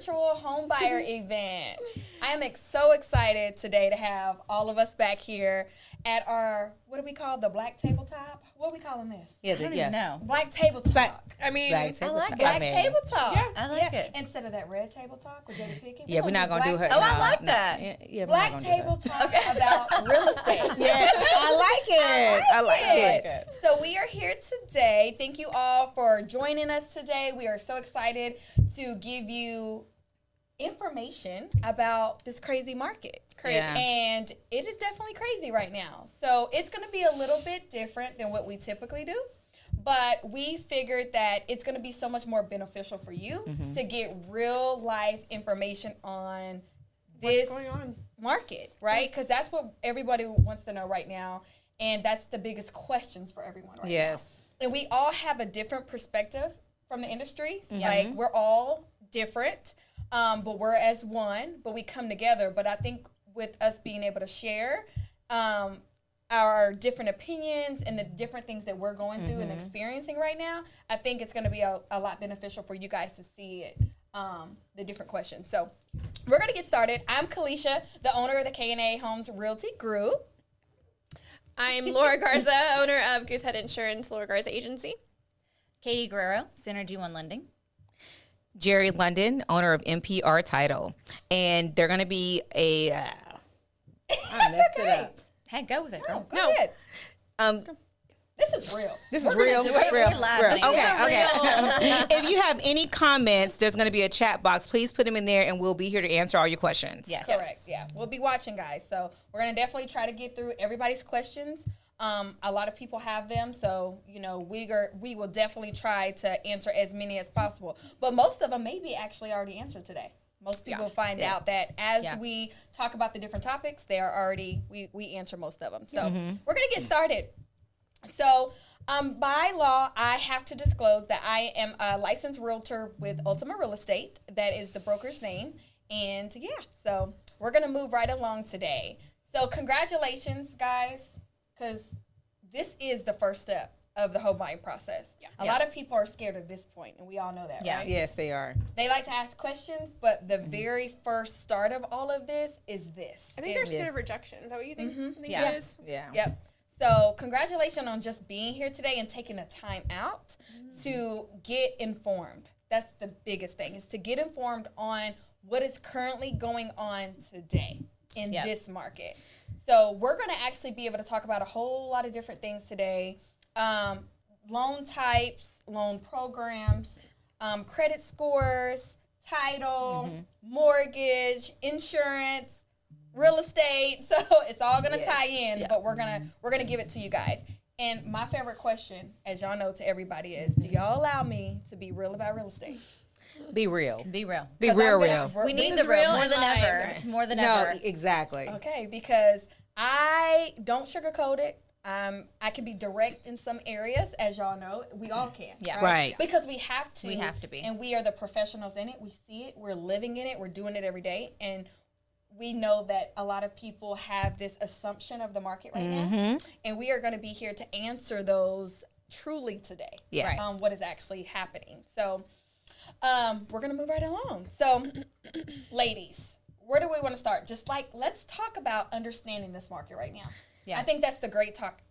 virtual homebuyer event. I am so excited today to have all of us back here at our, what do we call the Black Tabletop? What are we calling this? Yeah, I don't even know. Black Table Talk. I mean, Black Table like Talk. it. Black Table Talk. Yeah. I like it. Instead of that red table talk with Jada Pickett. Yeah, we're not going to do her. Oh, I like that. Yeah, Black Table Talk about real estate. Yeah, I like it. I like it. So we are here today. Thank you all for joining us today. We are so excited to give you information about this crazy market. Yeah. And it is definitely crazy right now. So it's going to be a little bit different than what we typically do. But we figured that it's going to be so much more beneficial for you to get real life information on this what's going on? market, right? Because that's what everybody wants to know right now. And that's the biggest questions for everyone right Yes. now. And we all have a different perspective from the industry. Like, we're all different, but we're as one, but we come together. But I think with us being able to share our different opinions and the different things that we're going through and experiencing right now, I think it's going to be a lot beneficial for you guys to see it, the different questions. So we're going to get started. I'm Keleisha, the owner of the KNA Homes Realty Group. I'm Laura Garza, owner of Goosehead Insurance, Laura Garza Agency. Katie Guerrero, Synergy One Lending. Jerry London, owner of MPR Title. And they're going to be a... I messed it up. Hey, go with it, girl. Go ahead. This is real. This is real. We're live. This is Okay. real. If you have any comments, there's going to be a chat box. Please put them in there, and we'll be here to answer all your questions. Yes. Correct. Yeah. We'll be watching, guys. So we're going to definitely try to get through everybody's questions. A lot of people have them. So, you know, we will definitely try to answer as many as possible. But most of them may be actually already answered today. Most people find out that as we talk about the different topics, they are already, we answer most of them. So we're going to get started. So by law, I have to disclose that I am a licensed realtor with Ultima Real Estate. That is the broker's name. And yeah, so we're going to move right along today. So congratulations, guys, because this is the first step of the home buying process. Yeah. A lot of people are scared of this point, and we all know that, right? Yes, they are. They like to ask questions, but the very first start of all of this is this. I think they're scared of rejection. Is that what you think? I think Yeah. it is? Yeah. Yep. So congratulations on just being here today and taking the time out to get informed. That's the biggest thing, is to get informed on what is currently going on today in this market. So we're going to actually be able to talk about a whole lot of different things today. Loan types, loan programs, credit scores, title, mortgage, insurance, real estate. So it's all going to tie in, but we're going to give it to you guys. And my favorite question, as y'all know, to everybody is, do y'all allow me to be real about real estate? Be real. Be real. Be real. We need is the real real more and than live. ever. More than No, ever. exactly. Okay, because I don't sugarcoat it. I can be direct in some areas, as y'all know. We all can. Yeah. Right. Because we have to. We have to be. And we are the professionals in it. We see it. We're living in it. We're doing it every day. And we know that a lot of people have this assumption of the market right now. And we are going to be here to answer those truly today. Yeah. Right. What is actually happening. So we're going to move right along. So, ladies, where do we want to start? Let's talk about understanding this market right now. Yeah. I think that's the great talk,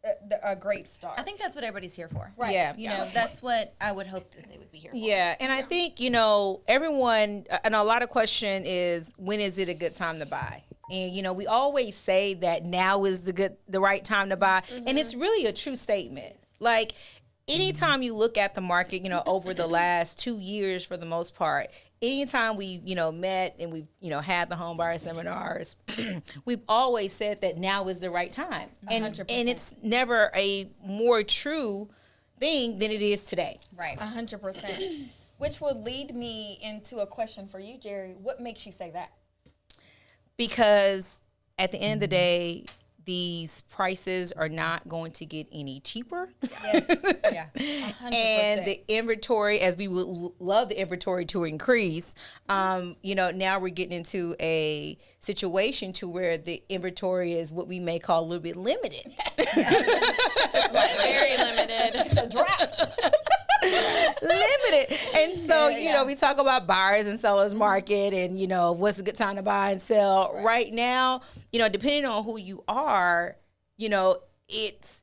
a great start. I think that's what everybody's here for. Right. Yeah. You know, that's what I would hope that they would be here for. Yeah, and I think, you know, everyone, and a lot of question is, when is it a good time to buy? And, you know, we always say that now is the right time to buy. And it's really a true statement. Like, anytime you look at the market, you know, over the last 2 years for the most part, anytime we've, you know, met and we've, you know, had the home buyer seminars, we've always said that now is the right time. And 100%. And it's never a more true thing than it is today. Right. 100%. Which would lead me into a question for you, Jerry. What makes you say that? Because at the end of the day, these prices are not going to get any cheaper. Yes. Yeah. 100%. And the inventory, as we would love the inventory to increase, you know, now we're getting into a situation to where the inventory is what we may call a little bit limited. Just like very limited. It's a drought. limited. And so, you know, we talk about buyers and sellers market and, you know, what's a good time to buy and sell. Right now, you know, depending on who you are, you know, it's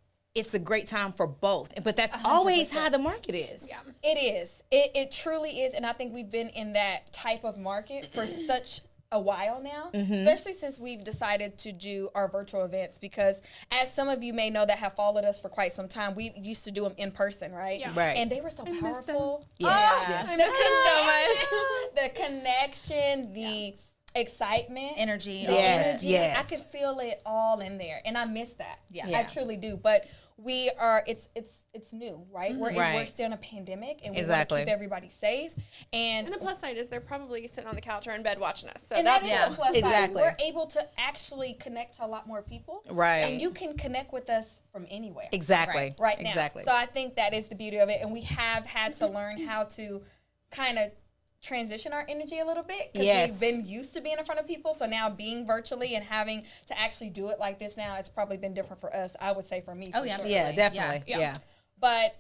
a great time for both. But that's 100%. Always how the market is. Yeah, it is. It truly is. And I think we've been in that type of market for such a while now, especially since we've decided to do our virtual events, because as some of you may know that have followed us for quite some time, we used to do them in person, right? Yeah. Right. And they were so powerful. Yes. I miss them so much. The connection, the excitement, Energy. Yes, yes. I could feel it all in there, and I miss that. Yeah. I truly do. But we are. It's new, right? We're Right. still in a pandemic, and we Exactly. want to keep everybody safe. And And the plus side is they're probably sitting on the couch or in bed watching us. So and that's that's the plus side. Exactly. We're able to actually connect to a lot more people, Right. And you can connect with us from anywhere, Exactly. right now. Exactly. So I think that is the beauty of it, and we have had to learn how to kind of transition our energy a little bit, because Yes. we've been used to being in front of people. So now being virtually and having to actually do it like this now, it's probably been different for us. I would say for me. Oh, for yeah, sure. Yeah, definitely. Yeah. Yeah. But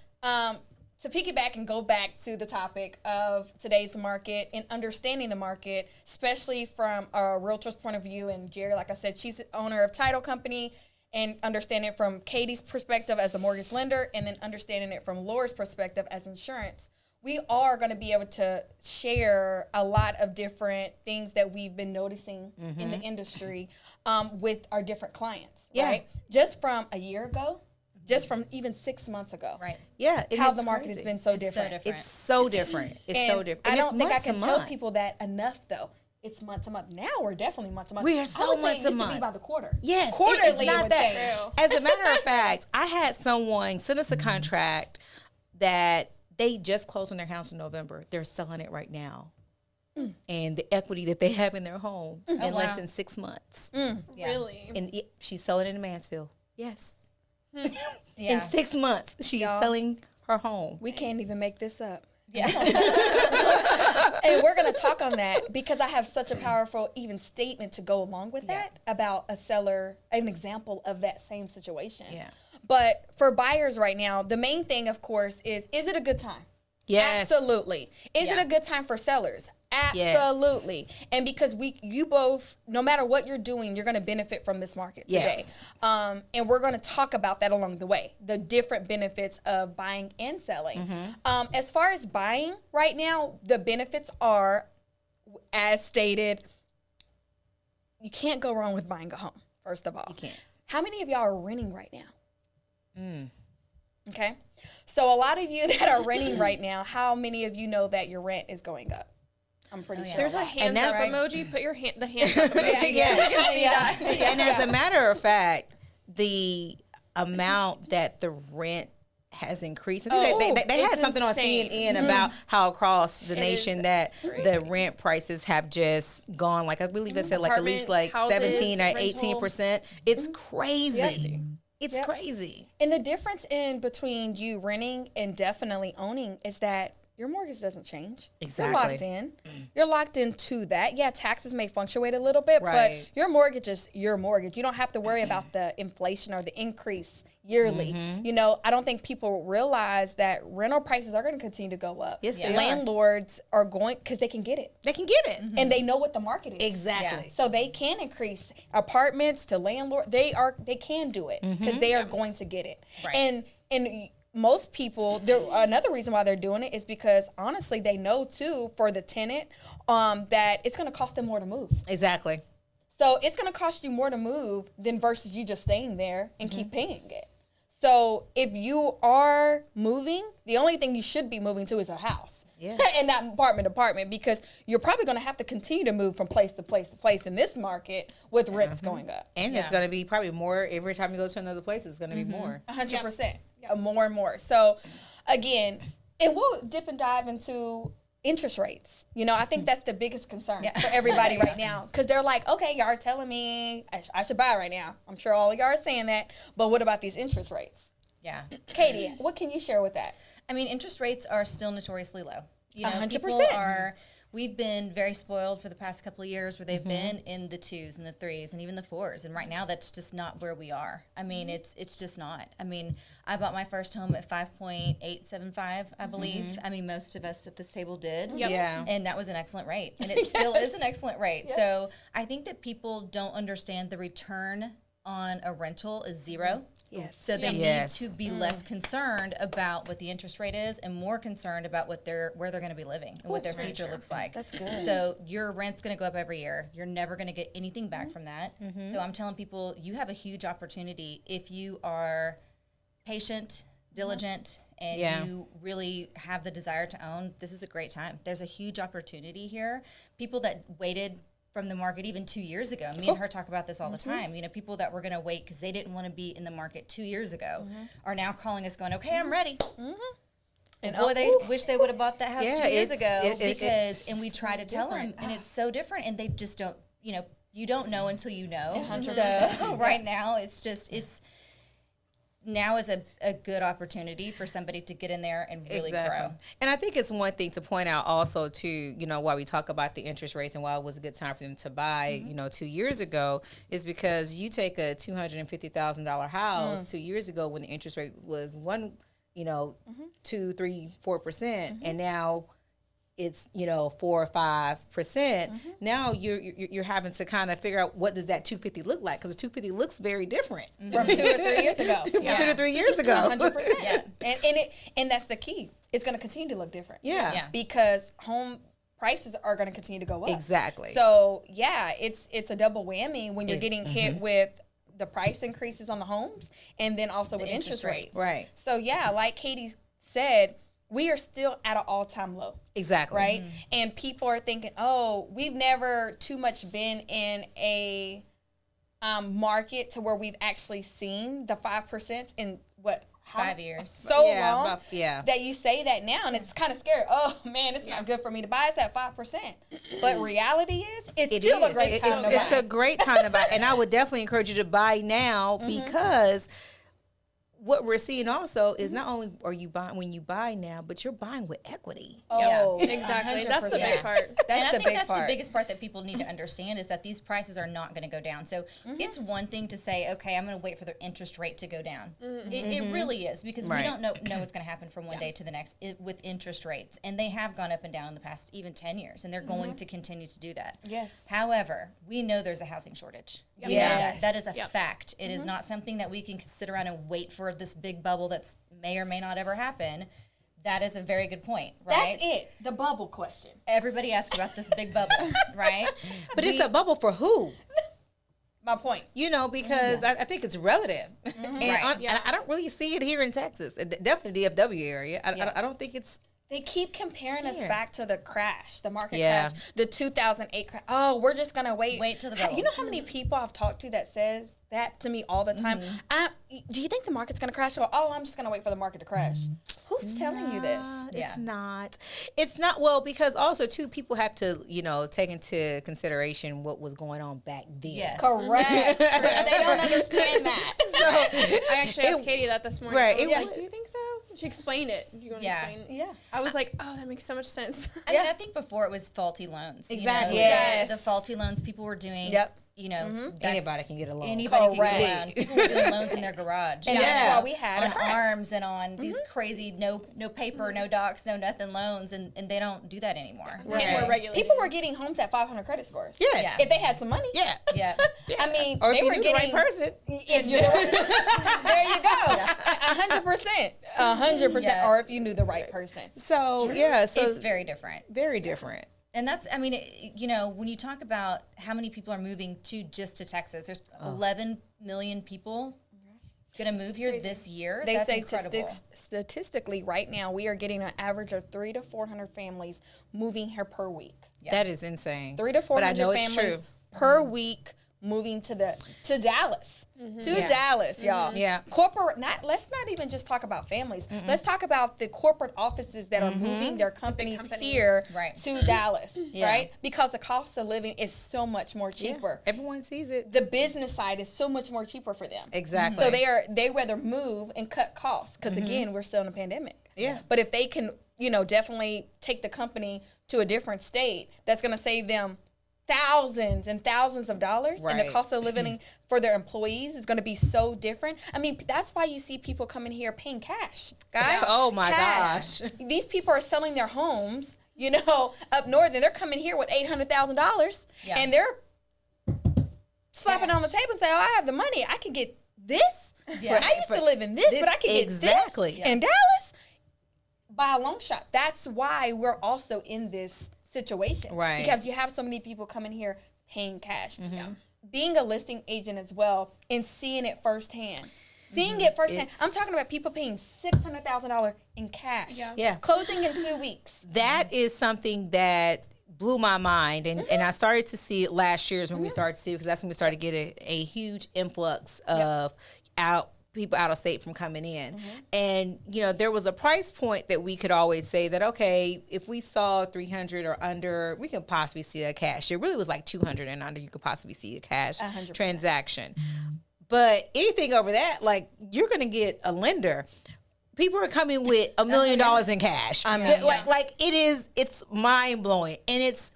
to piggyback and go back to the topic of today's market and understanding the market, especially from a realtor's point of view, and Jerry, like I said, she's the owner of title company, and understanding it from Katie's perspective as a mortgage lender, and then understanding it from Laura's perspective as insurance. We are going to be able to share a lot of different things that we've been noticing in the industry with our different clients, Yeah. right? Just from a year ago, just from even 6 months ago. Right. Yeah. How it's the market crazy. has been so It's so different. different. It's so different. It's And so different. I And don't it's think I month can to tell month. people that enough, though. It's month to month. Now we're definitely month to month. We are so I would say month it to used to be month. by the quarter. Yes, Quarterly it's it not would that. change. As a matter of fact, I had someone send us a contract that they just closed on their house in November. They're selling it right now. And the equity that they have in their home in less wow. than 6 months. Yeah. Really. And she's selling it in Mansfield. Yes. In Yeah. 6 months, she is selling her home. We can't even make this up. Yeah. And we're going to talk on that because I have such a powerful even statement to go along with that about a seller, an example of that same situation. Yeah. But for buyers right now, the main thing, of course, is it a good time? Yes. Absolutely. Is it a good time for sellers? Absolutely. And because you both, no matter what you're doing, you're going to benefit from this market today. Yes. And we're going to talk about that along the way, the different benefits of buying and selling. As far as buying right now, the benefits are, as stated, you can't go wrong with buying a home, first of all. You can't. How many of y'all are renting right now? Okay. So a lot of you that are renting right now, how many of you know that your rent is going up? I'm pretty sure. There's a hands up that's- emoji. Put the hands up emoji. Yeah. So we can see that. And as a matter of fact, the amount that the rent has increased. I think they had it's something insane. on CNN about how across the It nation is that the rent prices have just gone, like I believe it said like at least like Apartments, 17 or houses, 18%. It's crazy. It's Yep. crazy. And the difference in between you renting and definitely owning is that your mortgage doesn't change. Exactly. You're locked in. You're locked into that. Yeah, taxes may fluctuate a little bit, Right. but your mortgage is your mortgage. You don't have to worry about the inflation or the increase yearly. You know, I don't think people realize that rental prices are going to continue to go up. Yes, they are. Landlords are going, because they can get it. They can get it. And they know what the market is. Exactly. So they can increase apartments to landlord. They can do it because they are going to get it. Right. And most people, another reason why they're doing it is because honestly they know too for the tenant that it's going to cost them more to move. Exactly. So it's going to cost you more to move than versus you just staying there and keep paying it. So if you are moving, the only thing you should be moving to is a house. Yeah. And not apartment, because you're probably going to have to continue to move from place to place to place in this market with rents going up. And it's going to be probably more every time you go to another place. It's going to be more. 100%. More and more. So again, and we'll dip and dive into interest rates. You know, I think that's the biggest concern for everybody right now, because they're like, okay, y'all are telling me I should buy right now. I'm sure all of y'all are saying that, but what about these interest rates? Yeah. Katie, what can you share with that? I mean, interest rates are still notoriously low. You know, 100%. people are we've been very spoiled for the past couple of years where they've been in the 2s and the 3s and even the 4s. And right now that's just not where we are. I mean, it's just not. I mean, I bought my first home at 5.875, I believe. I mean, most of us at this table did. Yep. Yeah. And that was an excellent rate. And it still is an excellent rate. So I think that people don't understand the return on a rental is zero. Yes. So they Yes. need to be less concerned about what the interest rate is and more concerned about where they're going to be living and what their future looks like. That's good. So your rent's going to go up every year. You're never going to get anything back from that. So I'm telling people you have a huge opportunity if you are patient, diligent, and you really have the desire to own. This is a great time. There's a huge opportunity here. People that waited from the market even 2 years ago. Me and her talk about this all the time. You know, people that were going to wait because they didn't want to be in the market 2 years ago are now calling us going, okay, I'm ready. And boy, they wish they would have bought that house 2 years ago because, and we try to tell them, and it's so different, and they just don't, you know, you don't know until you know. 100%. So right now, it's just, now is a good opportunity for somebody to get in there and really grow. And I think it's one thing to point out also too, you know, while we talk about the interest rates and why it was a good time for them to buy, you know, 2 years ago, is because you take a $250,000 house 2 years ago when the interest rate was 2, 3, 4%, and now it's 4 or 5%. Now you're having to kind of figure out what does that 250 look like, because the 250 looks very different From 2 or 3 years ago. 2 to 3 years ago. 100%. Yeah. And that's the key. It's going to continue to look different. Yeah. Because home prices are going to continue to go up. Exactly. So yeah, it's a double whammy when you're getting hit with the price increases on the homes and then also with interest rates. Right. So yeah, like Katie said, we are still at an all-time low. Exactly. Right? And people are thinking, oh, we've never too much been in a market to where we've actually seen the 5% in 5 years. So long yeah. that you say that now, and it's kind of scary. Oh man, it's not good for me to buy. It's at 5%. But reality is, it's still a great time to buy. It's a great time to buy, and I would definitely encourage you to buy now because what we're seeing also is not only are you buying when you buy now, but you're buying with equity. Oh, Exactly. That's the big part. And I think that's part. the biggest part that people need to understand is that these prices are not going to go down. So it's one thing to say, okay, I'm going to wait for the interest rate to go down. It really is, because we don't know what's going to happen from one day to the next with interest rates. And they have gone up and down in the past even 10 years, and they're going to continue to do that. Yes. However, we know there's a housing shortage. Yep. We know that. Yes. That is a fact. It is not something that we can sit around and wait for this big bubble that's may or may not ever happen. That is a very good point, right? That's it. The bubble question. Everybody asks about this big bubble, right? But it's a bubble for who? My point. You know, because I think it's relative. And Right. and I don't really see it here in Texas. Definitely DFW area. I don't think it's... They keep comparing us back to the crash, the market Yeah. crash, the 2008 crash. Oh, we're just going to wait till the bubble. You know how many people I've talked to that says that to me all the time? Do you think the market's going to crash? Or, oh, I'm just going to wait for the market to crash. Who's telling you this? It's not. It's not. Well, because also, too, people have to, take into consideration what was going on back then. Yes. Correct. They don't understand that. So, I actually asked Katie that this morning. Right. I was It like, was- do you think so? She explained it. You want to Yeah. explain it? Yeah. I was like, oh, that makes so much sense. I mean, I think before it was faulty loans. Exactly. You know, Yes. the faulty loans people were doing. Yep. You know, that's- Anybody can get a loan. Anybody Correct. can get a loan. People were doing loans in their garage. And that's why we had on a crash. arms and on these crazy no paper, no docs, no nothing loans, and they don't do that anymore. We're more regulated. People were getting homes at 500 credit scores. Yes. Yeah. If they had some money. Yeah. Yeah. I mean, Or if they you were knew getting the right person. If you, there you go, 100%, 100%. Yeah. Or if you knew the right person. So, so It's very different. very different. And that's, I mean, when you talk about how many people are moving just to Texas, there's 11 million people going to move here this year. They That's say incredible. statistically right now we are getting an average of 300 to 400 families moving here per week. That is insane. 300 to But I 400 know it's families true. per week moving to Dallas. Dallas, y'all. Yeah. Corporate, let's not even just talk about families. Let's talk about the corporate offices that are moving their companies here Right. to Dallas, right? Because the cost of living is so much more cheaper. Everyone sees it. The business side is so much more cheaper for them. Exactly. So they rather move and cut costs because again, we're still in a pandemic. Yeah. But if they can, definitely take the company to a different state, that's going to save them thousands and thousands of dollars, and the cost of living for their employees is going to be so different. I mean, that's why you see people coming here paying cash, guys. Oh my gosh. These people are selling their homes, you know, up north, and they're coming here with $800,000, and they're slapping on the table and saying, "Oh, I have the money. I can get this. I used to live in this, but I can get this in Dallas." By a long shot. That's why we're also in this situation, right? Because you have so many people coming here paying cash. Being a listing agent as well and seeing it firsthand. I'm talking about people paying $600,000 in cash. Closing in 2 weeks. That is something that blew my mind, and I started to see it last year is when we started to see it, because that's when we started getting a huge influx of people out of state from coming in. And, you know, there was a price point that we could always say that, okay, if we saw 300 or under, we could possibly see a cash. It really was like 200 and under, you could possibly see a cash 100%. Transaction. But anything over that, like, you're going to get a lender. People are coming with $1 million in cash. It's mind blowing. And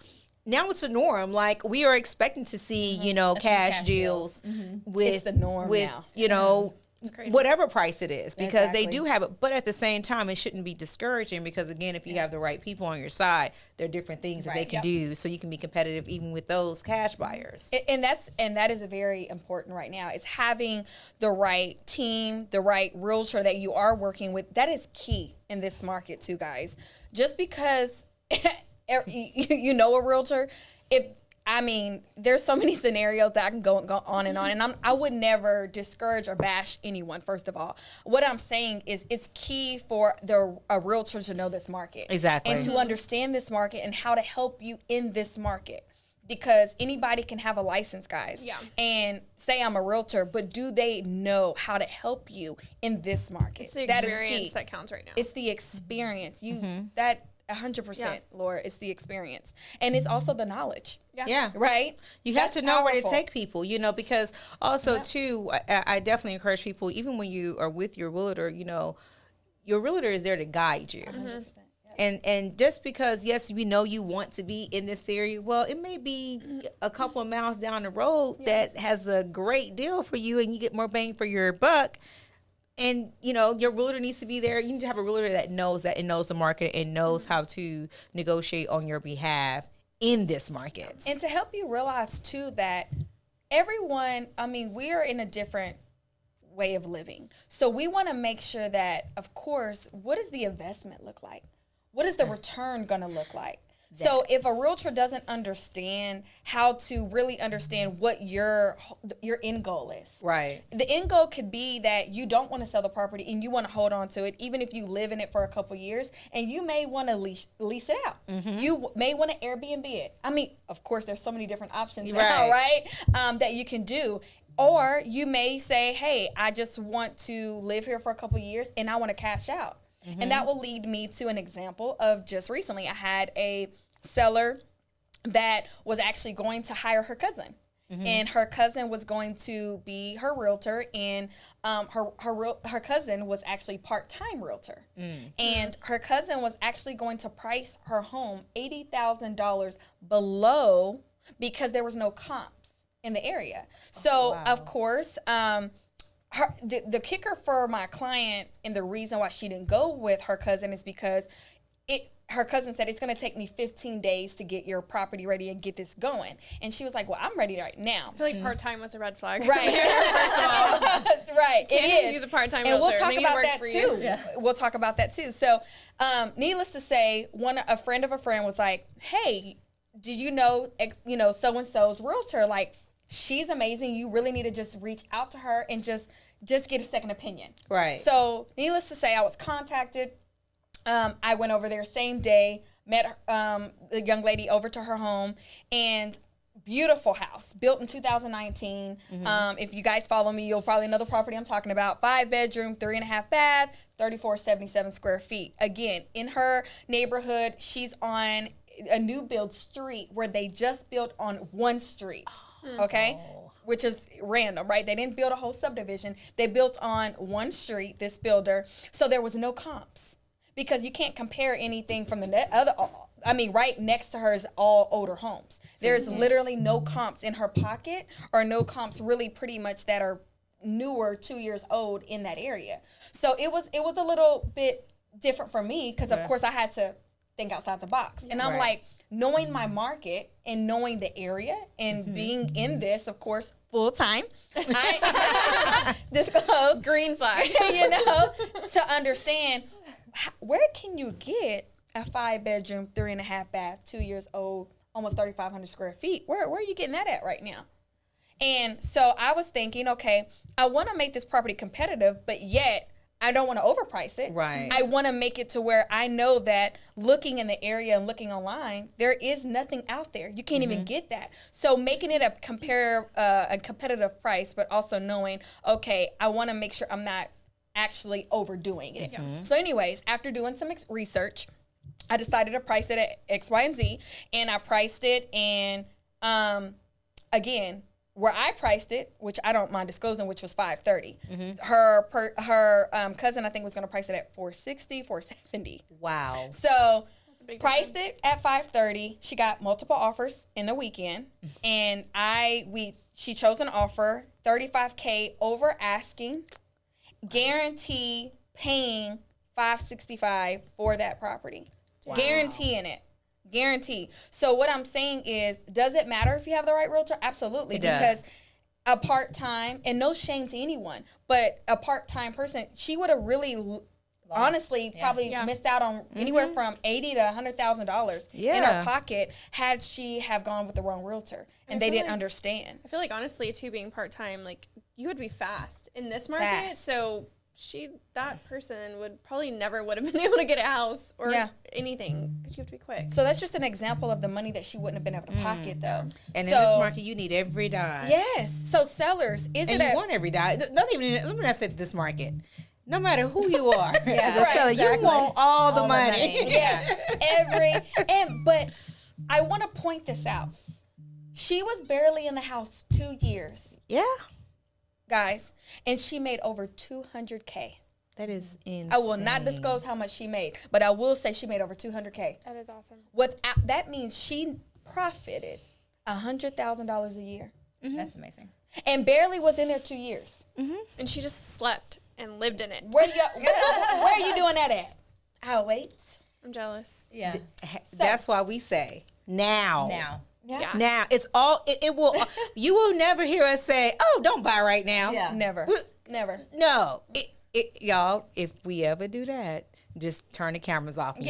now it's a norm. Like, we are expecting to see, you know, cash deals with it's the norm now. You know, whatever price it is, because they do have it. But at the same time, it shouldn't be discouraging, because again, if you have the right people on your side, there are different things that they can do, so you can be competitive even with those cash buyers. And that is a very important right now, is having the right team, the right realtor that you are working with. That is key in this market too, guys. Just because you know a realtor, there's so many scenarios that I can go on, and I would never discourage or bash anyone, first of all. What I'm saying is it's key for a realtor to know this market. Exactly. And to understand this market and how to help you in this market. Because anybody can have a license, guys. And say I'm a realtor, but do they know how to help you in this market? It's the experience that counts right now. It's the experience. 100%, Laura, it's the experience. And it's also the knowledge. Right? You have to know where to take people, you know, because also, too, I definitely encourage people, even when you are with your realtor, you know, your realtor is there to guide you. 100%. And just because, yes, we know you want to be in this area, well, it may be a couple of miles down the road that has a great deal for you, and you get more bang for your buck. And, you know, your realtor needs to be there. You need to have a realtor that knows that and knows the market and knows how to negotiate on your behalf in this market. And to help you realize, too, that everyone, we're in a different way of living. So we want to make sure that, of course, what does the investment look like? What is the return going to look like? So if a realtor doesn't understand how to really understand what your end goal is. Right. The end goal could be that you don't want to sell the property and you want to hold on to it, even if you live in it for a couple years, and you may want to lease it out. You may want to Airbnb it. Of course, there's so many different options now, right? That you can do. Or you may say, hey, I just want to live here for a couple years and I want to cash out. And that will lead me to an example of just recently. I had a seller that was actually going to hire her cousin. And her cousin was going to be her realtor, and her cousin was actually part-time realtor. And her cousin was actually going to price her home $80,000 below, because there was no comps in the area. So, of course, the kicker for my client, and the reason why she didn't go with her cousin, is because her cousin said, it's going to take me 15 days to get your property ready and get this going. And she was like, well, I'm ready right now. I feel like part-time was a red flag. Right. First of all. Right. It is. Use a part-time realtor. And we'll talk about that too. We'll talk about that too. So, needless to say, a friend of a friend was like, hey, did you know, so-and-so's realtor? Like, she's amazing. You really need to just reach out to her and just get a second opinion. Right. So, needless to say, I was contacted. I went over there same day, met the young lady over to her home, and beautiful house, built in 2019. If you guys follow me, you'll probably know the property I'm talking about. 5-bedroom, 3.5 bath, 3,477 square feet. Again, in her neighborhood, she's on a new build street where they just built on one street. Okay? Which is random, right? They didn't build a whole subdivision. They built on one street, this builder. So there was no comps, because you can't compare anything from the right next to her is all older homes. There's literally no comps in her pocket, or no comps really pretty much that are newer, 2 years old in that area. So it was a little bit different for me, because of course I had to think outside the box. And I'm like, knowing my market and knowing the area and being in this, of course, full time, I disclose Green flag. To understand, where can you get a 5-bedroom, 3.5 bath, 2 years old, almost 3,500 square feet? Where are you getting that at right now? And so I was thinking, okay, I want to make this property competitive, but yet I don't want to overprice it. Right. I want to make it to where I know that looking in the area and looking online, there is nothing out there. You can't even get that. So making it a competitive price, but also knowing, okay, I want to make sure I'm not actually overdoing it. So anyways, after doing some research, I decided to price it at X, Y, and Z, and I priced it, and again, where I priced it, which I don't mind disclosing, which was $530. Her cousin, I think, was going to price it at $460, $470. Wow. So priced it at $530. She got multiple offers in the weekend, and she chose an offer $35K over asking, guarantee paying $565 for that property. Wow. Guaranteeing it. Guarantee. So what I'm saying is, does it matter if you have the right realtor? Absolutely. It does. Because a part-time, and no shame to anyone, but a part-time person, she would have really honestly probably missed out on anywhere from $80,000 to $100,000 in her pocket had she have gone with the wrong realtor, and they didn't understand. I feel like, honestly, too, being part-time, like, you would be fast in this market. So that person would probably never would have been able to get a house or anything, because you have to be quick. So that's just an example of the money that she wouldn't have been able to pocket, though. And in this market, you need every dime. Yes. So sellers, you want every dime. Let me not say this market. No matter who you are, as a seller, you want all the money. But I want to point this out. She was barely in the house 2 years. Yeah. Guys, and she made over $200K. That is insane. I will not disclose how much she made, but I will say she made over $200K. That is awesome. That means she profited $100,000 a year. That's amazing. And barely was in there 2 years. And she just slept and lived in it. Where are you doing that at? I'll wait. I'm jealous. Yeah. That's why we say now. Yeah. Now it's all it will. You will never hear us say, "Oh, don't buy right now." Yeah. Never. No, y'all. If we ever do that, just turn the cameras off. It's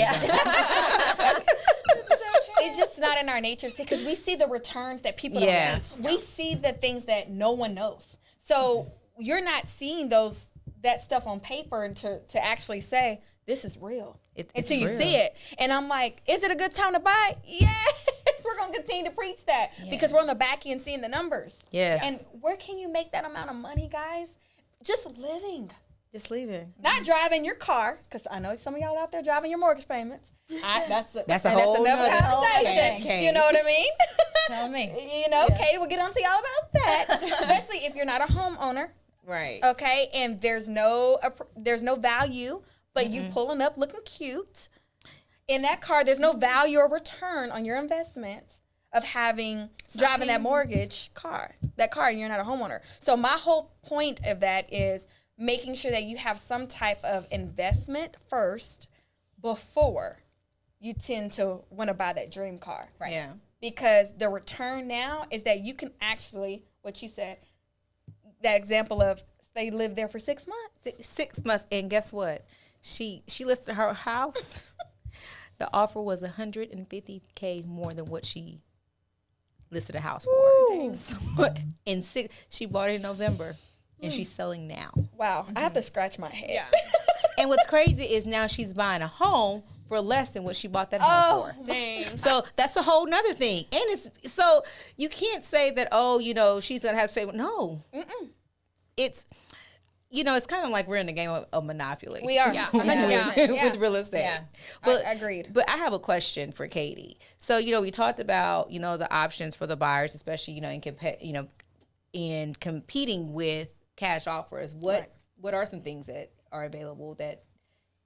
just not in our nature, because we see the returns that people don't see. We see the things that no one knows. So you're not seeing that stuff on paper and to actually say this is real until you see it. And I'm like, is it a good time to buy? Yes. We're going to continue to preach that because we're on the back end seeing the numbers. Yes. And where can you make that amount of money, guys? Just living. Just leaving. Not driving your car, because I know some of y'all out there driving your mortgage payments. That's another conversation. You know what I mean? Tell me. Katie will get on to y'all about that. Especially if you're not a homeowner. Right. Okay. And there's no value, but you pulling up looking cute in that car. There's no value or return on your investment of driving that mortgage car, and you're not a homeowner. So my whole point of that is making sure that you have some type of investment first before you tend to want to buy that dream car. Right. Yeah. Because the return now is that you can actually, what you said, that example of they lived there for 6 months. 6 months, and guess what? She listed her house. The offer was $150K more than what she listed a house for. So, she bought it in November, and she's selling now. Wow, I have to scratch my head. Yeah. And what's crazy is now she's buying a home for less than what she bought that home for. Dang. So that's a whole nother thing. And it's so you can't say that, she's gonna have to pay. No. It's it's kind of like we're in the game of Monopoly. We are. With real estate. Yeah. But, agreed. But I have a question for Katie. So, we talked about, the options for the buyers, especially, in competing with cash offers. What are some things that are available that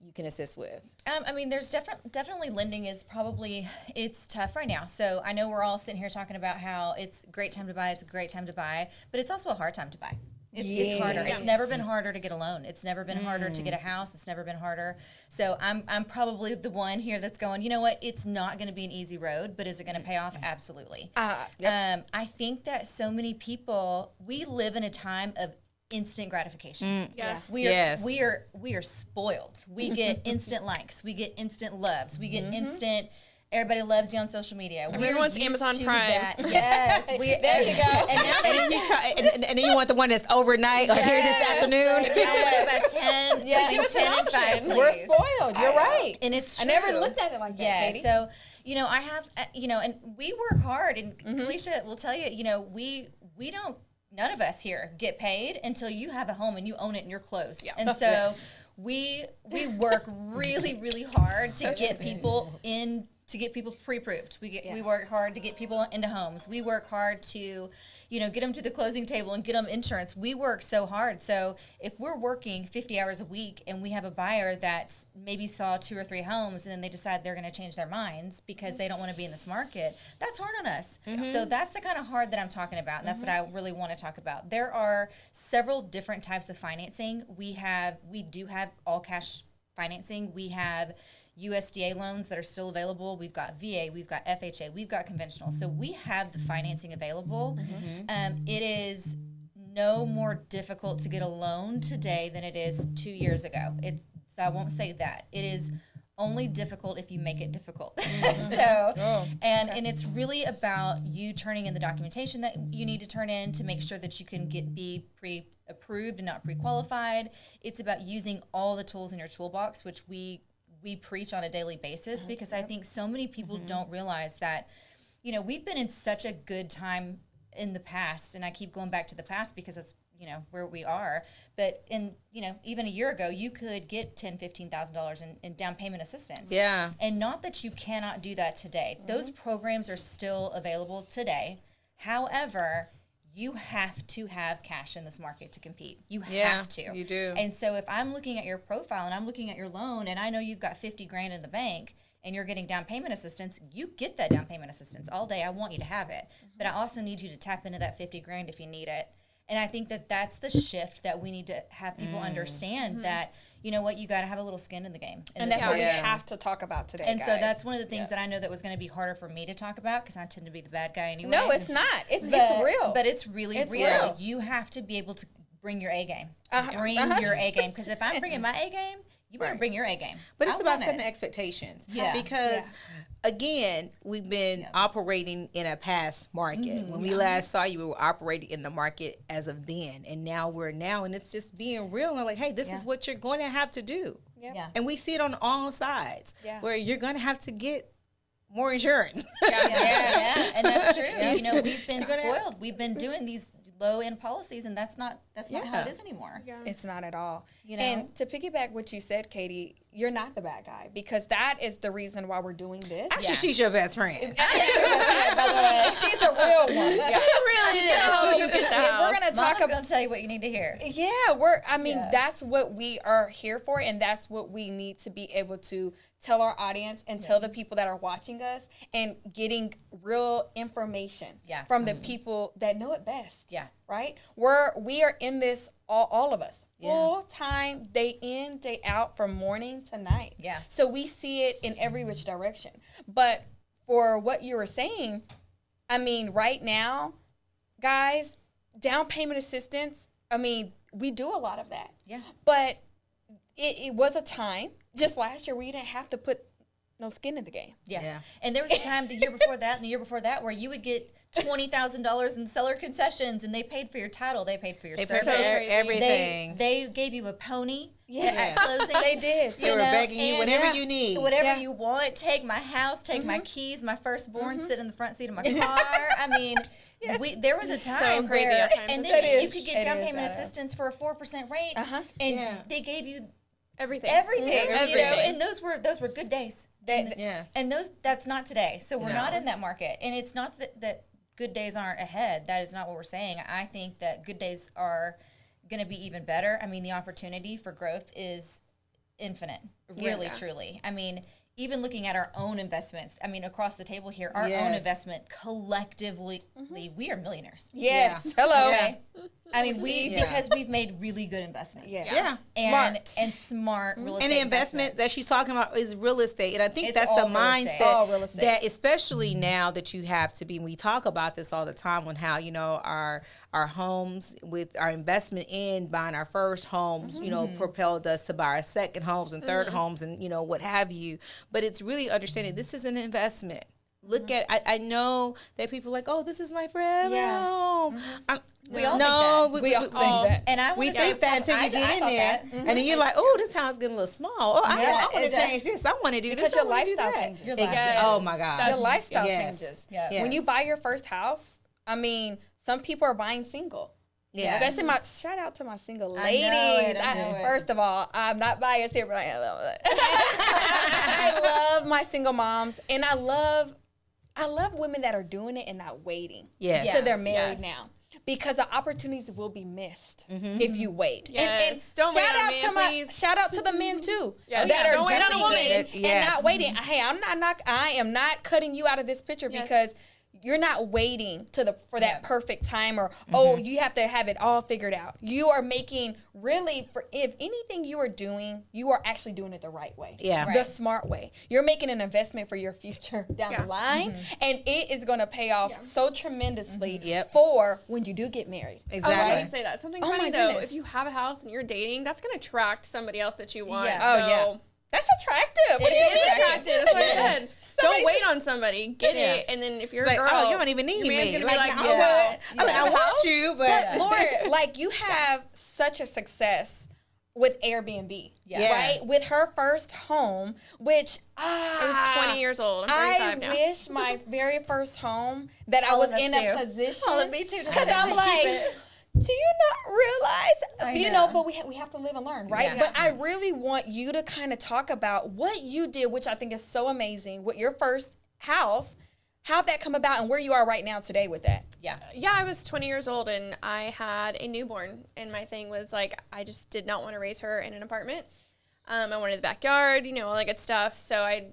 you can assist with? I mean, there's definitely lending is probably, it's tough right now. So I know we're all sitting here talking about how it's a great time to buy, it's a great time to buy, but it's also a hard time to buy. It's harder. It's never been harder to get a loan. It's never been harder to get a house. It's never been harder. So I'm probably the one here that's going, you know what? It's not going to be an easy road, but is it going to pay off? Absolutely. I think that so many people, we live in a time of instant gratification. Yes. We are spoiled. We get instant likes. We get instant loves. We get instant. Everybody loves you on social media. Everyone wants Amazon Prime. Yes. There you go. And now And then you try, and then you want the one that's overnight or here this afternoon. Yeah, about 10. Yeah, between give us an 10 and 5, option. please. We're spoiled. You're right. And it's I true. never looked at it like that, Yeah, Katie. so, you know, I have, you know, and we work hard, and Keleisha will tell you, you know, we don't, none of us here get paid until you have a home and you own it and you're closed. Yeah. And so we work really, really hard to get people in, to get people pre-approved. We work hard to get people into homes. We work hard to, you know, get them to the closing table and get them insurance. We work so hard. So if we're working 50 hours a week and we have a buyer that maybe saw 2 or 3 homes and then they decide they're going to change their minds because they don't want to be in this market, that's hard on us. So that's the kind of hard that I'm talking about, and that's what I really want to talk about. There are several different types of financing. We do have all cash financing. We have USDA loans that are still available. We've got VA, we've got FHA, we've got conventional. So we have the financing available. It is no more difficult to get a loan today than it is 2 years ago. So I won't say that. It is only difficult if you make it difficult. And it's really about you turning in the documentation that you need to turn in to make sure that you can be pre-approved and not pre-qualified. It's about using all the tools in your toolbox, which we preach on a daily basis, because I think so many people don't realize that, you know, we've been in such a good time in the past, and I keep going back to the past because that's, you know, where we are. But in, you know, even a year ago, you could get $10,000-$15,000 in down payment assistance. Yeah. And not that you cannot do that today. Those programs are still available today. However, you have to have cash in this market to compete. You have to. You do. And so if I'm looking at your profile and I'm looking at your loan and I know you've got $50,000 in the bank and you're getting down payment assistance, you get that down payment assistance all day. I want you to have it. But I also need you to tap into that $50,000 if you need it. And I think that that's the shift that we need to have people understand, that, you know what, you got to have a little skin in the game. And that's what we have to talk about today, And guys. so that's one of the things that I know that was going to be harder for me to talk about, because I tend to be the bad guy anyway. No, it's not. It's real. But it's really real. You have to be able to bring your A game. Bring your A game. Because if I'm bringing my A game, you better bring your A game. But it's about setting expectations. Yeah. Because, again, we've been operating in a past market. When we last saw you, we were operating in the market as of then. And now and it's just being real. And like, hey, this is what you're going to have to do. Yeah. And we see it on all sides, where you're going to have to get more insurance. And that's true. You know, we've been spoiled. We've been doing these low-end policies, and that's not how it is anymore. It's not at all. You know? And to piggyback what you said, Katie, you're not the bad guy, because that is the reason why we're doing this. Actually, she's your best friend. She's a real one. Really gonna help you get the house. We're gonna talk Mama's going to tell you what you need to hear. Yeah, that's what we are here for, and that's what we need to be able to tell our audience and tell the people that are watching us, and getting real information from the people that know it best. Yeah. Right? We are in this, all of us, full time, day in, day out, from morning to night. Yeah. So we see it in every which direction. But for what you were saying, I mean, right now, guys, down payment assistance, I mean, we do a lot of that. Yeah. But it was a time, just last year, where you didn't have to put no skin in the game. Yeah. And there was a time the year before that and the year before that where you would get $20,000 in seller concessions, and they paid for your title, they paid for your service. Everything. They gave you a pony at closing. They did. They were begging you whatever you need. Whatever you want. Take my house, take my keys, my firstborn, sit in the front seat of my car. I mean, there was a time crazy where, at times. and then you could get down payment assistance for a 4% rate, and they gave you everything. You know, and those were good days. And that's not today. So we're not in that market, and it's not that good days aren't ahead. That is not what we're saying. I think that good days are going to be even better. I mean, the opportunity for growth is infinite, really, truly. I mean, even looking at our own investments, I mean, across the table here, our own investment collectively, we are millionaires. Yes. Hello. Okay? I mean, because we've made really good investments. And smart real estate. And the investment that she's talking about is real estate. And I think that's the mindset all real estate. that, especially now that you have to be, we talk about this all the time on how, our homes, with our investment in buying our first homes, propelled us to buy our second homes and third homes and, what have you. But it's really understanding this is an investment. Look at, I know that people are like, oh, this is my forever home. We all think that. We all think that. And we think that until you get in there. And then you're like, oh, this house getting a little small. Oh, I want to change this. I want to do this. Because your lifestyle changes. Oh, my God. Your lifestyle changes. Yes. When you buy your first house, I mean, some people are buying single. Yeah. Especially shout out to my single ladies. I know it. First of all, I'm not biased here, but I love it. I love my single moms, and I love women that are doing it and not waiting. Yes. So they're married now. Because the opportunities will be missed if you wait. Yes. And don't wait on a man, please. Shout out to the men too that are don't wait on a woman and not waiting. Hey, I am not cutting you out of this picture because you're not waiting for that perfect time or you have to have it all figured out. You are making if anything you are doing, you are actually doing it the right way. Yeah. The smart way. You're making an investment for your future down the line and it is going to pay off so tremendously for when you do get married. Exactly. I was going to say that. Something funny though, if you have a house and you're dating, that's going to attract somebody else that you want. Yeah. That's attractive. It is attractive. That's what I said. Don't wait on somebody. Get it. And then if you're a girl, oh, you don't even need your man's me. going to be like, I want you, but Laura, you have such a success with Airbnb, right? With her first home, which I was 20 years old. I'm 35 now. I wish my very first home that I was in a position. Me too. Because I'm like, do you not realize, but we have to live and learn, right? Yeah. But I really want you to kind of talk about what you did, which I think is so amazing, with your first house, how'd that come about and where you are right now today with that. Yeah, I was 20 years old and I had a newborn and my thing was like, I just did not want to raise her in an apartment. I wanted the backyard, all that good stuff. So I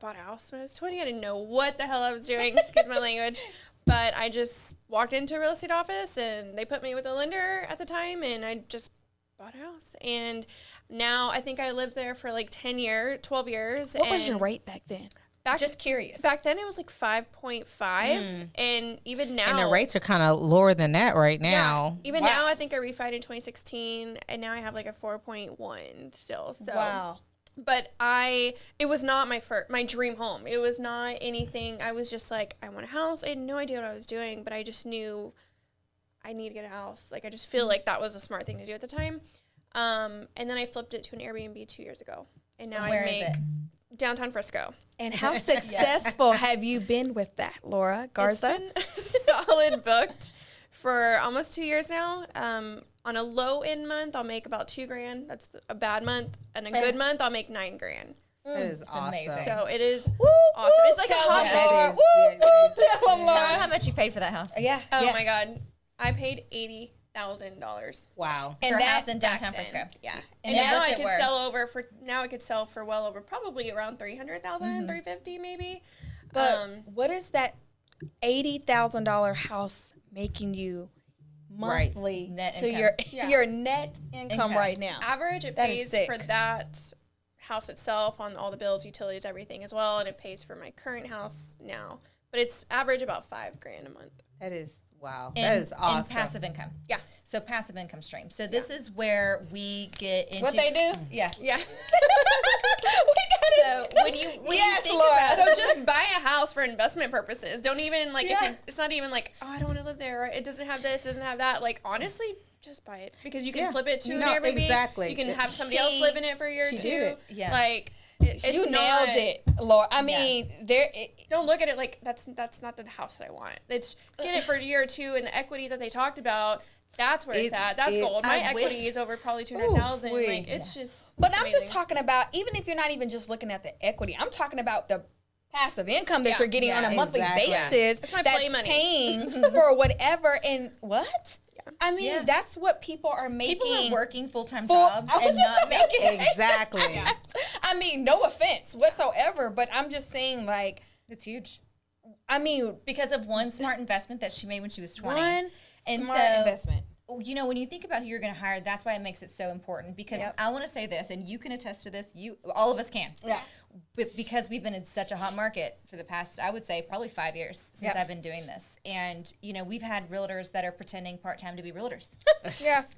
bought a house when I was 20. I didn't know what the hell I was doing, excuse my language. But I just walked into a real estate office and they put me with a lender at the time and I just bought a house. And now I think I lived there for like 12 years. What was your rate back then? Just curious. Back then it was like 5.5 and even now. And the rates are kind of lower than that right now. Yeah. Even now I think I refied in 2016 and now I have like a 4.1 still. So. Wow. But it was not my dream home. It was not anything. I was just like, I want a house. I had no idea what I was doing, but I just knew I need to get a house. Like, I just feel like that was a smart thing to do at the time. And then I flipped it to an Airbnb 2 years ago. And now Where is it? Downtown Frisco. And how successful have you been with that, Laura Garza? It's been solid booked for almost 2 years now. On a low end month, I'll make about $2,000. That's a bad month. And a good month, I'll make $9,000. That is awesome. Amazing. So it is awesome. It's like a hot Tell them how much you paid for that house. Yeah. Oh my God. I paid $80,000. Wow. And for a house in downtown Frisco. Yeah. And now I could sell for well over probably around $300,000, $350,000 maybe. But what is that $80,000 house making you monthly to your net income right now? Average, it pays for that house itself on all the bills, utilities, everything as well, and it pays for my current house now. But it's average about $5,000 a month. That is that is awesome. And passive income. Yeah. So passive income stream. So this is where we get into what they do. Yeah. So when you think Laura. So just buy a house for investment purposes. Don't even it's not even like, oh, I don't want to live there. Or it doesn't have this, doesn't have that. Like, honestly, just buy it because you can flip it to an Airbnb. Exactly. You can have somebody else live in it for a year or two. Yeah. Like, you nailed it, Laura. I mean, don't look at it like that's not the house that I want. It's get it for a year or two, and the equity that they talked about. That's where it's at. That's gold. My equity is over probably $200,000. Like it's just. But I'm just talking about even if you're not even just looking at the equity. I'm talking about the passive income that you're getting on a monthly basis. It's my play money. Paying for whatever and what. I mean, that's what people are making. People are working full-time jobs and not making Exactly. I mean, no offense whatsoever, but I'm just saying, like, it's huge. I mean, Because of one smart investment that she made when she was 20. one And smart so, investment. You know, when you think about who you're going to hire, that's why it makes it so important. Because I want to say this, and you can attest to this. All of us can. Yeah. But because we've been in such a hot market for the past, I would say, probably 5 years since I've been doing this. And, you know, we've had realtors that are pretending part-time to be realtors.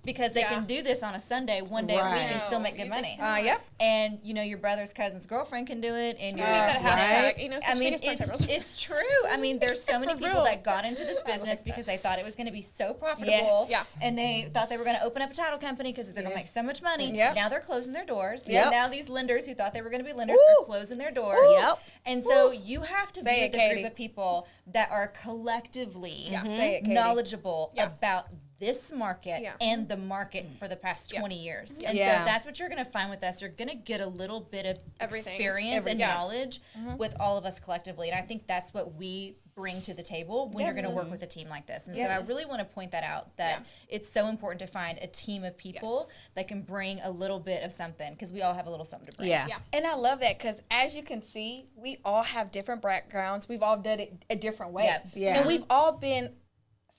Because they can do this on a Sunday, one day a week, and still make good money. Yep. And, you know, your brother's cousin's girlfriend can do it. And your hashtag, so I she mean, gets part-time realtor. it's true. I mean, there's so many people that got into this business because they thought it was going to be so profitable. Yes. Yeah. And they thought they were going to open up a title company because they're going to make so much money. Yep. Now they're closing their doors. Yep. Now these lenders who thought they were going to be lenders are closing their doors. Yep. And so you have to Say be it, with a Katie. group of people that are collectively Say it, Katie. knowledgeable about this market Yeah. and the market for the past 20 years. And Yeah. so that's what you're going to find with us. You're going to get a little bit of Everything. experience and Yeah. knowledge with all of us collectively. And I think that's what we bring to the table when you're going to work with a team like this. And so I really want to point that out, that it's so important to find a team of people that can bring a little bit of something, because we all have a little something to bring. Yeah. And I love that because, as you can see, we all have different backgrounds. We've all done it a different way. Yeah. And we've all been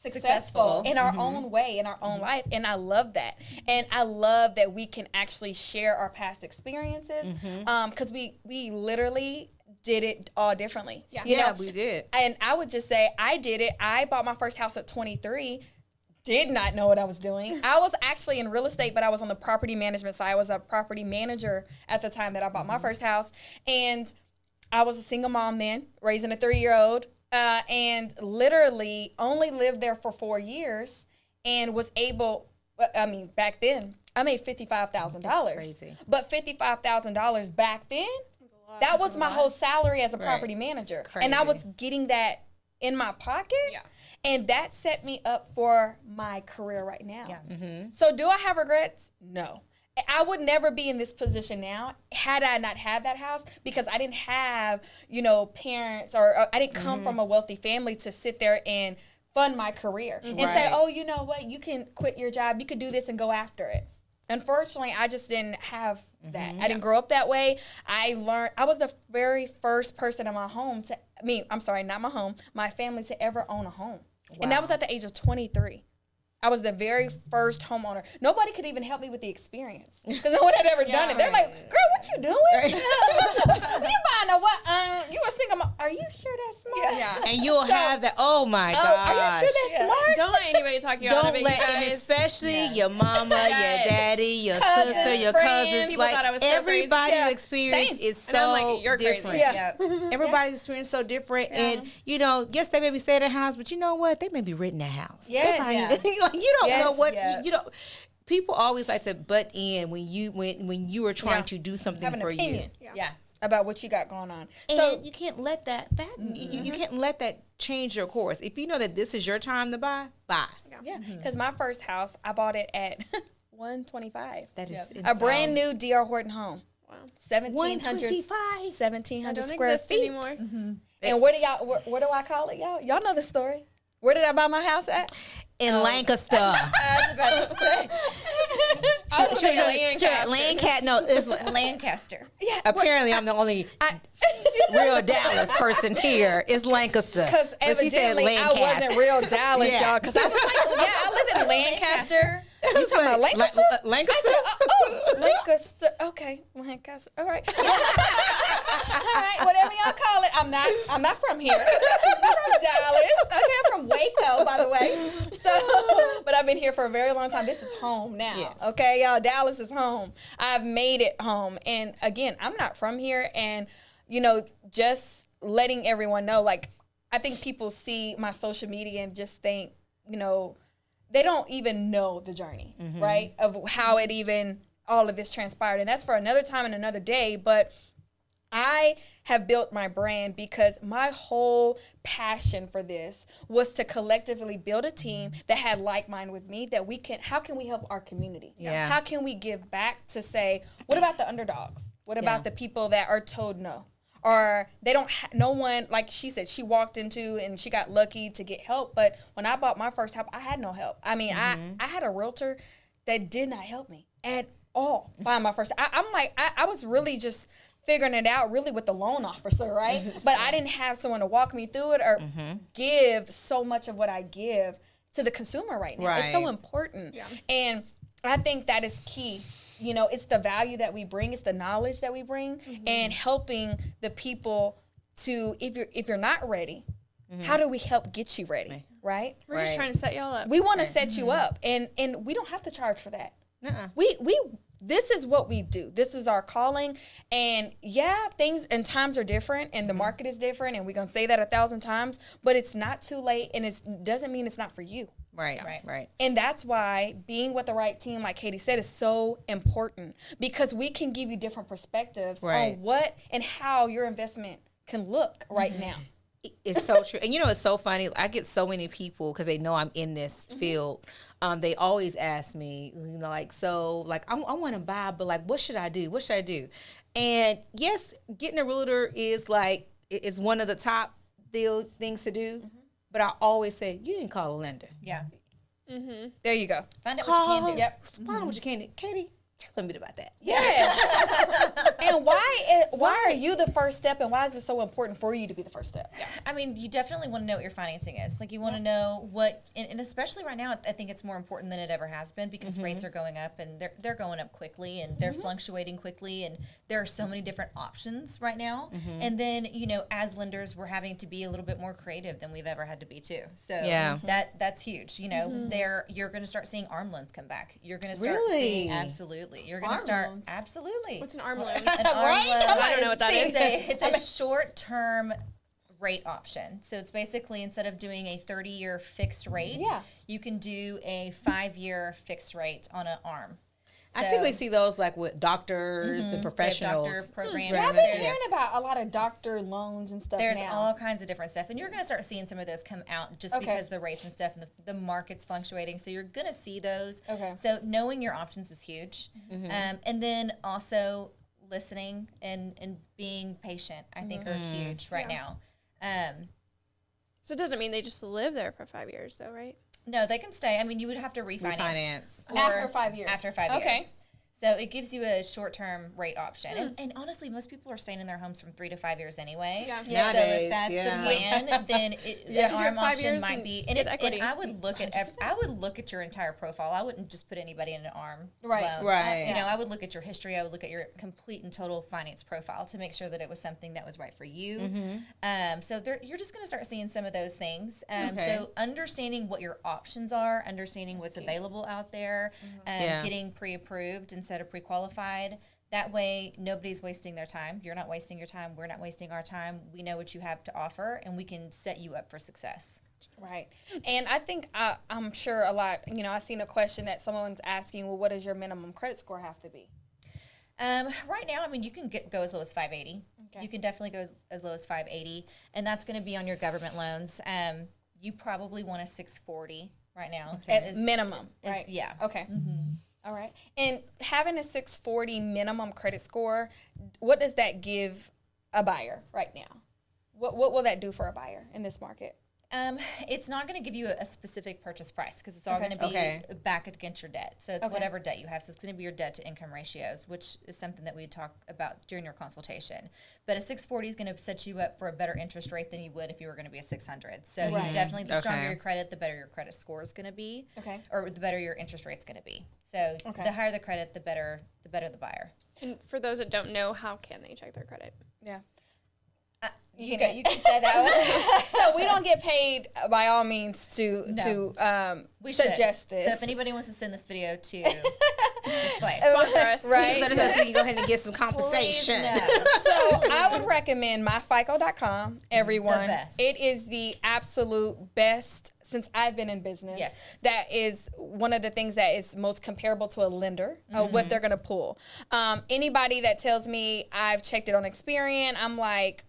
successful in our own way, in our own life. And I love that. And I love that we can actually share our past experiences because we literally did it all differently. Yeah. You know? We did. And I would just say I did it. I bought my first house at 23. Did not know what I was doing. I was actually in real estate, but I was on the property management side. I was a property manager at the time that I bought my first house. And I was a single mom then, raising a 3-year-old, and literally only lived there for 4 years and was able, I mean, back then, I made $55,000. Crazy. But $55,000 back then, that was my whole salary as a property manager. And I was getting that in my pocket. Yeah. And that set me up for my career right now. Yeah. So do I have regrets? No. I would never be in this position now had I not had that house, because I didn't have, you know, parents or I didn't come from a wealthy family to sit there and fund my career and say, oh, you know what, you can quit your job, you could do this and go after it. Unfortunately, I just didn't have that. I didn't grow up that way. I was the very first person in my home my family to ever own a home. And that was at the age of 23. I was the very first homeowner. Nobody could even help me with the experience because no one had ever done it. They're like, "Girl, what you doing? You buying a what? You a single mom? Are you sure that's smart? Yeah. And you'll have that. Oh my gosh. Are you sure that's smart? Don't let anybody talk you out of Don't it, let, you and guys. especially your mama, Yes. your daddy, your Cousins, sister, your friends. cousins. People Like thought I was so crazy. everybody's Yeah. experience Same. is And I'm so like, you're crazy. different. Yeah. Everybody's experience is so different, and you know, yes, they may be staying at a house, but you know what? They may be renting a house. Yes. They probably- like you don't Yes. know what Yeah. you know. People always like to butt in when you are trying to do something Have an for opinion you. Yeah. about what you got going on. And So you can't let that you can't let that change your course. If you know that this is your time to buy. yeah, because my first house, I bought it at $125. That is A brand new D.R. Horton home. Wow. 1,700 Don't square exist feet. anymore. And what do I call it, y'all? Y'all know the story. Where did I buy my house at? In Lancaster. I was about to say. Lancaster. No, it's Lancaster. Yeah. apparently I'm the only real Dallas person here. It's Lancaster. Because But she said evidently I Lancaster. wasn't real Dallas, Yeah. y'all. Because I was like, yeah, I live in Lancaster. You talking about Lancaster? Lancaster? Lancaster. Okay, Lancaster. All right. All right, whatever y'all call it. I'm not from here. I'm from Dallas. Okay, I'm from Waco, by the way. So, but I've been here for a very long time. This is home now. Yes. Okay, y'all. Dallas is home. I've made it home. And again, I'm not from here. And, you know, just letting everyone know, like, I think people see my social media and just think, you know, they don't even know the journey, right? Of how it even, all of this transpired. And that's for another time and another day. But I have built my brand because my whole passion for this was to collectively build a team that had like mind with me, that how can we help our community? Yeah. How can we give back to say, what about the underdogs? What about the people that are told no? or they don't no one, like she said, she walked into and she got lucky to get help. But when I bought my first house, I had no help. I mean, I had a realtor that did not help me at all buying my first. I was really just figuring it out really with the loan officer, right? But I didn't have someone to walk me through it or give so much of what I give to the consumer right now. It's so important. Yeah. And I think that is key. You know, it's the value that we bring, it's the knowledge that we bring, and helping the people to, if you're not ready, how do we help get you ready, right? We're just trying to set y'all up. We want to set you up, and we don't have to charge for that. This is what we do. This is our calling, and things and times are different, and the market is different, and we're gonna say that 1,000 times, but it's not too late, and it doesn't mean it's not for you. Right. And that's why being with the right team, like Katie said, is so important, because we can give you different perspectives on what and how your investment can look right now. It's so true. And you know, it's so funny. I get so many people, because they know I'm in this field. They always ask me, you know, like, so like, I want to buy, but like, what should I do? What should I do? And yes, getting a realtor is like, it's one of the top things to do. But I always say, you didn't call a lender. Yeah. There you go. Find out what you can do. Yep. Find out what you can do. Katie, tell me about that. Yeah. And why are you the first step, and why is it so important for you to be the first step? I mean, you definitely want to know what your financing is. Like, you want to know what, and especially right now, I think it's more important than it ever has been, because rates are going up, and they're going up quickly, and they're fluctuating quickly, and there are so many different options right now. And then, you know, as lenders, we're having to be a little bit more creative than we've ever had to be too. So that's huge. You know, you're going to start seeing ARM loans come back. You're going to start seeing, absolutely. You're going to start, absolutely. What's an ARM loan? An ARM loan. I don't know what that is. It's a short-term rate option. So it's basically, instead of doing a 30-year fixed rate, you can do a 5-year fixed rate on an ARM. I typically see those like with doctors and professionals. Doctor programs. I've been hearing about a lot of doctor loans and stuff. There's now. all kinds of different stuff, and you're going to start seeing some of those come out just because the rates and stuff and the market's fluctuating. So you're going to see those. So knowing your options is huge, and then also listening and being patient, I think, are huge right now. So it doesn't mean they just live there for 5 years, though, right? No, they can stay. I mean, you would have to refinance. After 5 years. After 5 years. Okay. So it gives you a short-term rate option. And honestly, most people are staying in their homes from 3 to 5 years anyway. Yeah. So if that's the plan, then the ARM option might be. And I would look at your entire profile. I wouldn't just put anybody in an ARM loan. You know, I would look at your history. I would look at your complete and total finance profile to make sure that it was something that was right for you. So you're just going to start seeing some of those things. So understanding what your options are, understanding what's available out there, getting pre-approved instead of pre-qualified. That way, nobody's wasting their time. You're not wasting your time. We're not wasting our time. We know what you have to offer, and we can set you up for success. Right. And I think I'm sure a lot, you know, I've seen a question that someone's asking, well, what does your minimum credit score have to be? Right now, I mean, you can go as low as 580. You can definitely go as low as 580, and that's going to be on your government loans. You probably want a 640 right now. At minimum, right? Yeah. Okay. All right. And having a 640 minimum credit score, what does that give a buyer right now? What will that do for a buyer in this market? It's not going to give you a specific purchase price, because it's all going to be back against your debt. So it's whatever debt you have. So it's going to be your debt to income ratios, which is something that we talk about during your consultation. But a 640 is going to set you up for a better interest rate than you would if you were going to be a 600. So you definitely, the stronger your credit, the better your credit score is going to be, or the better your interest rate is going to be. So the higher the credit, the better the buyer. And for those that don't know, how can they check their credit? Yeah. You can say that one. So we don't get paid, by all means, to suggest this. So if anybody wants to send this video to this place, sponsor us, right? Let us know so we can go ahead and get some compensation. So I would recommend myfico.com, everyone. The best. It is the absolute best since I've been in business. Yes. That is one of the things that is most comparable to a lender, what they're going to pull. Anybody that tells me I've checked it on Experian, I'm like,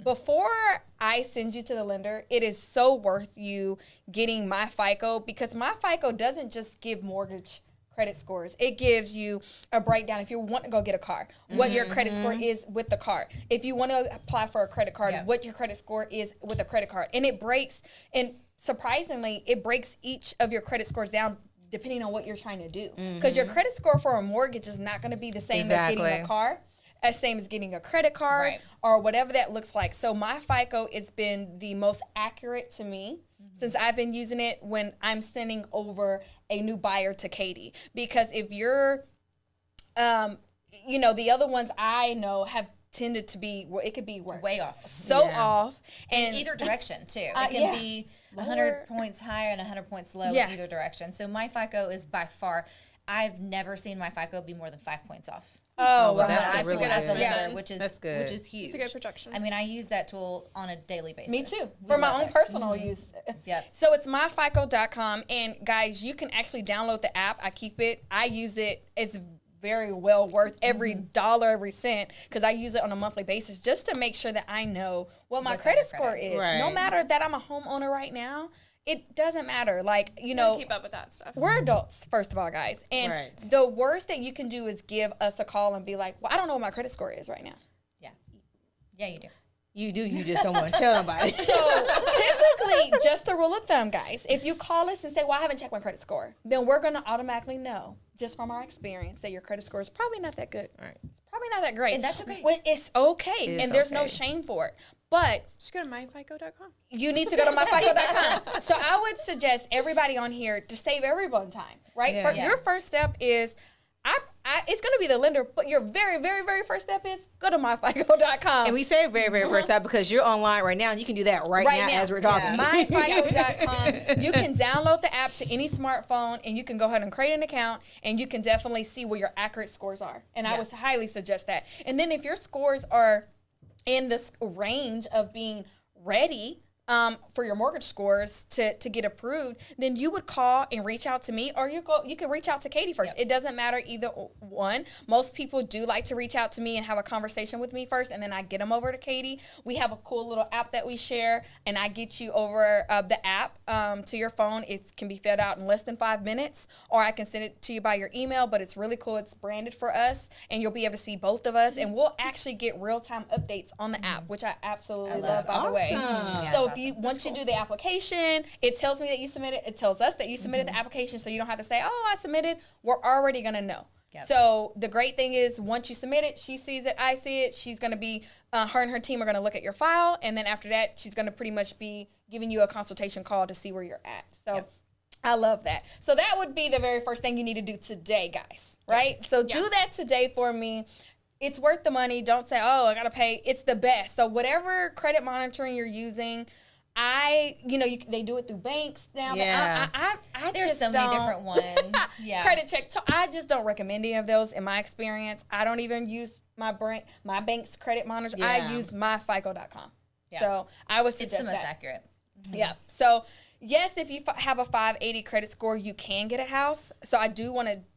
before I send you to the lender, it is so worth you getting my FICO, because my FICO doesn't just give mortgage credit scores. It gives you a breakdown if you want to go get a car, what your credit score is with the card. If you want to apply for a credit card, what your credit score is with a credit card. And it breaks, and surprisingly, it breaks each of your credit scores down depending on what you're trying to do. Because your credit score for a mortgage is not going to be the same as getting a car, as same as getting a credit card, or whatever that looks like. So my FICO has been the most accurate to me since I've been using it when I'm sending over a new buyer to Katie. Because if you're, the other ones I know have tended to be, it could be way off. So off. And in either direction, too. It can be 100 points higher and 100 points low in either direction. So my FICO is by far, I've never seen my FICO be more than 5 points off. Oh, well, that's I took it as a lender, which good. Which is huge. It's a good projection. I mean, I use that tool on a daily basis. Me too, for my own personal use. Yep. So it's myfico.com, and guys, you can actually download the app. I use it. It's very well worth every dollar, every cent, because I use it on a monthly basis just to make sure that I know what my credit score is. Right. No matter that I'm a homeowner right now, it doesn't matter. Like, keep up with that stuff. We're adults, first of all, guys. And the worst that you can do is give us a call and be like, well, I don't know what my credit score is right now. Yeah. Yeah, you do. You do. You just don't want to tell nobody. So typically, just the rule of thumb, guys, if you call us and say, well, I haven't checked my credit score, then we're going to automatically know, just from our experience, that your credit score is probably not that good. Right. It's probably not that great. And that's okay. Well, it's okay. And there's no shame for it. But just go to myfico.com. You need to go to myfico.com. So I would suggest everybody on here to save everyone time, right? Your first step is, it's going to be the lender, but your very, very, very first step is go to myfico.com. And we say very, very first step because you're online right now and you can do that right now as we're talking. Myfico.com. You can download the app to any smartphone and you can go ahead and create an account and you can definitely see where your accurate scores are. And I would highly suggest that. And then if your scores are in this range of being ready for your mortgage scores to get approved, then you would call and reach out to me, or you can reach out to Katie first. It doesn't matter either one. Most people do like to reach out to me and have a conversation with me first, and then I get them over to Katie. We have a cool little app that we share, and I get you over the app to your phone. It can be filled out in less than 5 minutes, or I can send it to you by your email, but it's really cool. It's branded for us, and you'll be able to see both of us, and we'll actually get real-time updates on the app, which I absolutely love, by the way. So once you do the application, it tells me that you submitted. It tells us that you submitted the application, so you don't have to say, "Oh, I submitted." We're already gonna know. So the great thing is, once you submit it, she sees it, I see it. She's gonna be, her and her team are gonna look at your file, and then after that, she's gonna pretty much be giving you a consultation call to see where you're at. So I love that. So that would be the very first thing you need to do today, guys. Right? So do that today for me. It's worth the money. Don't say, "Oh, I gotta pay." It's the best. So whatever credit monitoring you're using, they do it through banks now. Yeah. I There's just so many different ones. Yeah. Credit check. I just don't recommend any of those in my experience. I don't even use my bank's credit monitor. Yeah. I use myfico.com. Yeah. So I would suggest it's the most that. accurate. Yeah. So yes, if you have a 580 credit score, you can get a house. So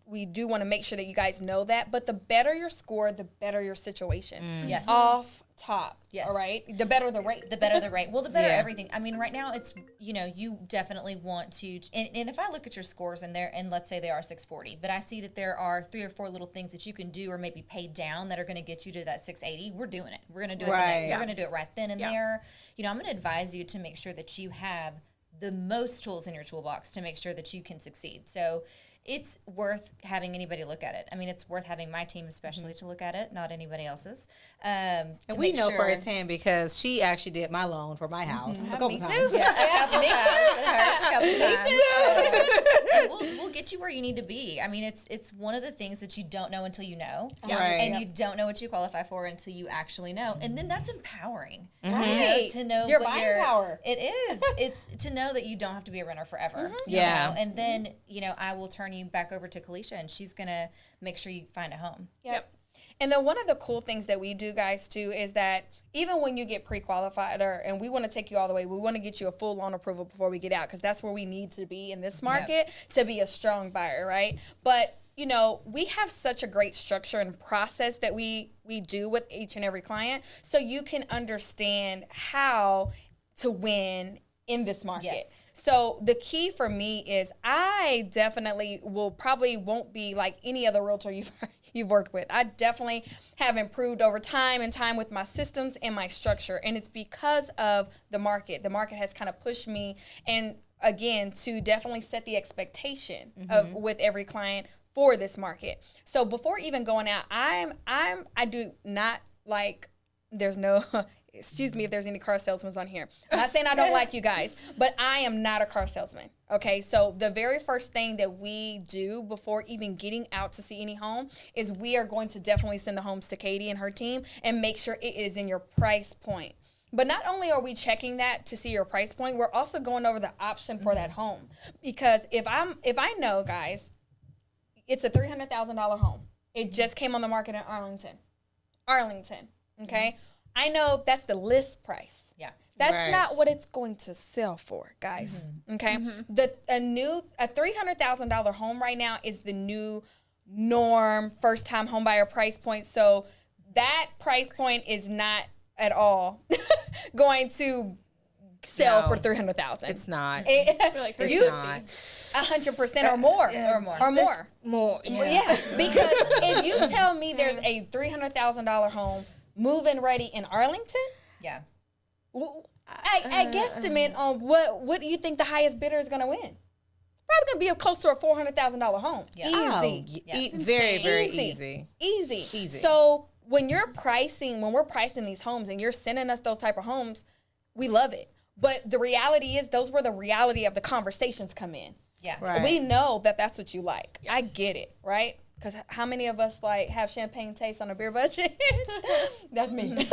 we do want to make sure that you guys know that. But the better your score, the better your situation. Yes. Off top. Yes. All right. The better the rate. The better the rate. Well, the better everything. I mean, right now it's, you definitely want to, and if I look at your scores and let's say they are 640, but I see that there are 3 or 4 little things that you can do or maybe pay down that are going to get you to that 680, we're doing it. We're going to do it. We're going to do it right then and there. I'm going to advise you to make sure that you have the most tools in your toolbox to make sure that you can succeed. So it's worth having anybody look at it. I mean, it's worth having my team especially to look at it, not anybody else's. And we know firsthand because she actually did my loan for my house a couple times. Me too. We'll get you where you need to be. I mean, it's one of the things that you don't know until you know. And you don't know what you qualify for until you actually know. And then that's empowering. Right. To know your buying power. It is. It's to know that you don't have to be a renter forever. And then, I will turn you back over to Keleisha, and she's going to make sure you find a home. Yep. And then one of the cool things that we do, guys, too, is that even when you get pre-qualified, and we want to take you all the way, we want to get you a full loan approval before we get out, because that's where we need to be in this market to be a strong buyer, right? But, we have such a great structure and process that we do with each and every client, so you can understand how to win in this market. Yes. So the key for me is I definitely won't be like any other realtor you've worked with. I definitely have improved over time and time with my systems and my structure. And it's because of the market. The market has kind of pushed me, and again, to definitely set the expectation of with every client for this market. So before even going out, I do not like, there's no excuse me if there's any car salesmen on here. I'm not saying I don't like you guys, but I am not a car salesman. Okay, so the very first thing that we do before even getting out to see any home is we are going to definitely send the homes to Katie and her team and make sure it is in your price point. But not only are we checking that to see your price point, we're also going over the option for that home. Because if I know, guys, it's a $300,000 home. It just came on the market in Arlington, okay? I know that's the list price. Yeah. That's not what it's going to sell for, guys. Okay? A $300,000 home right now is the new norm first time home buyer price point. So that price point is not at all going to sell for $300,000. It's not. Like It's you not. 100% or more. More. Yeah, because if you tell me there's a $300,000 home move-in ready in Arlington, Yeah. I guesstimate on what do you think the highest bidder is going to win? Probably going to be close to a $400,000 home. Yeah. Easy. Very, very Easy. easy. Easy. So when we're pricing these homes and you're sending us those type of homes, we love it. But the reality is those were the reality of the conversations come in. Yeah. Right. We know that that's what you like. I get it, right? Because how many of us like have champagne taste on a beer budget? That's me.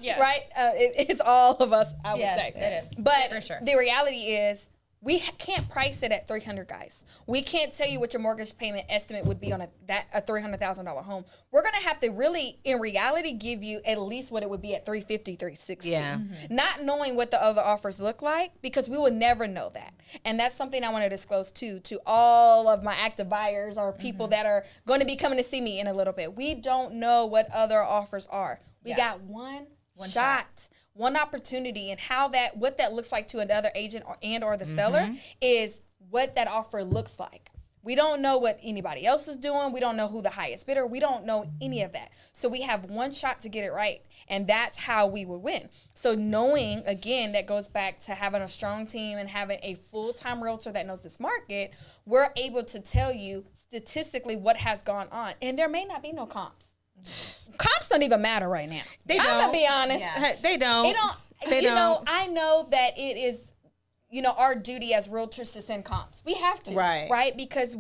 Yeah. Right? It's all of us, I would Yes, say. it is. But For sure. the reality is we can't price it at 300, guys. We can't tell you what your mortgage payment estimate would be on a $300,000 home. We're going to have to really, in reality, give you at least what it would be at 350, 360. Yeah. Not knowing what the other offers look like, because we will never know that. And that's something I want to disclose too to all of my active buyers or people that are going to be coming to see me in a little bit. We don't know what other offers are. We got one shot. One opportunity, and what that looks like to another agent or the seller is what that offer looks like. We don't know what anybody else is doing. We don't know who the highest bidder. We don't know any of that. So we have one shot to get it right, and that's how we would win. So knowing, again, that goes back to having a strong team and having a full-time realtor that knows this market, we're able to tell you statistically what has gone on. And there may not be no comps. Comps don't even matter right now. I'm going to be honest. Yeah. They don't. They don't. I know that it is, our duty as realtors to send comps. We have to, right? Because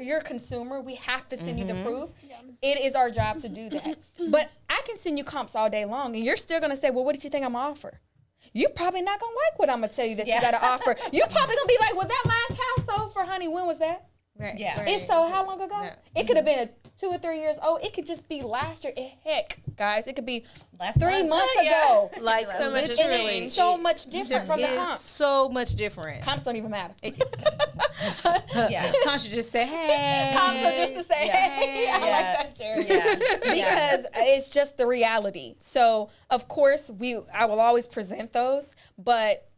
you're a consumer. We have to send you the proof. Yeah. It is our job to do that. But I can send you comps all day long, and you're still going to say, well, what did you think I'm going to offer? You're probably not going to like what I'm going to tell you that you got to offer. You're probably going to be like, well, that last house sold for, honey, when was that? Right. Yeah. It sold how long ago? Yeah. It could have been 2 or 3 years old. It could just be last year. Heck, guys, it could be Last 3 month. months ago. Like So much has literally, changed. It's so much different from the it's comps. so much different. Comps don't even matter. Yeah. Comps should just say, hey. Comps are just to say, hey, I like that, Jerry. Yeah. Because it's just the reality. So, of course, I will always present those, but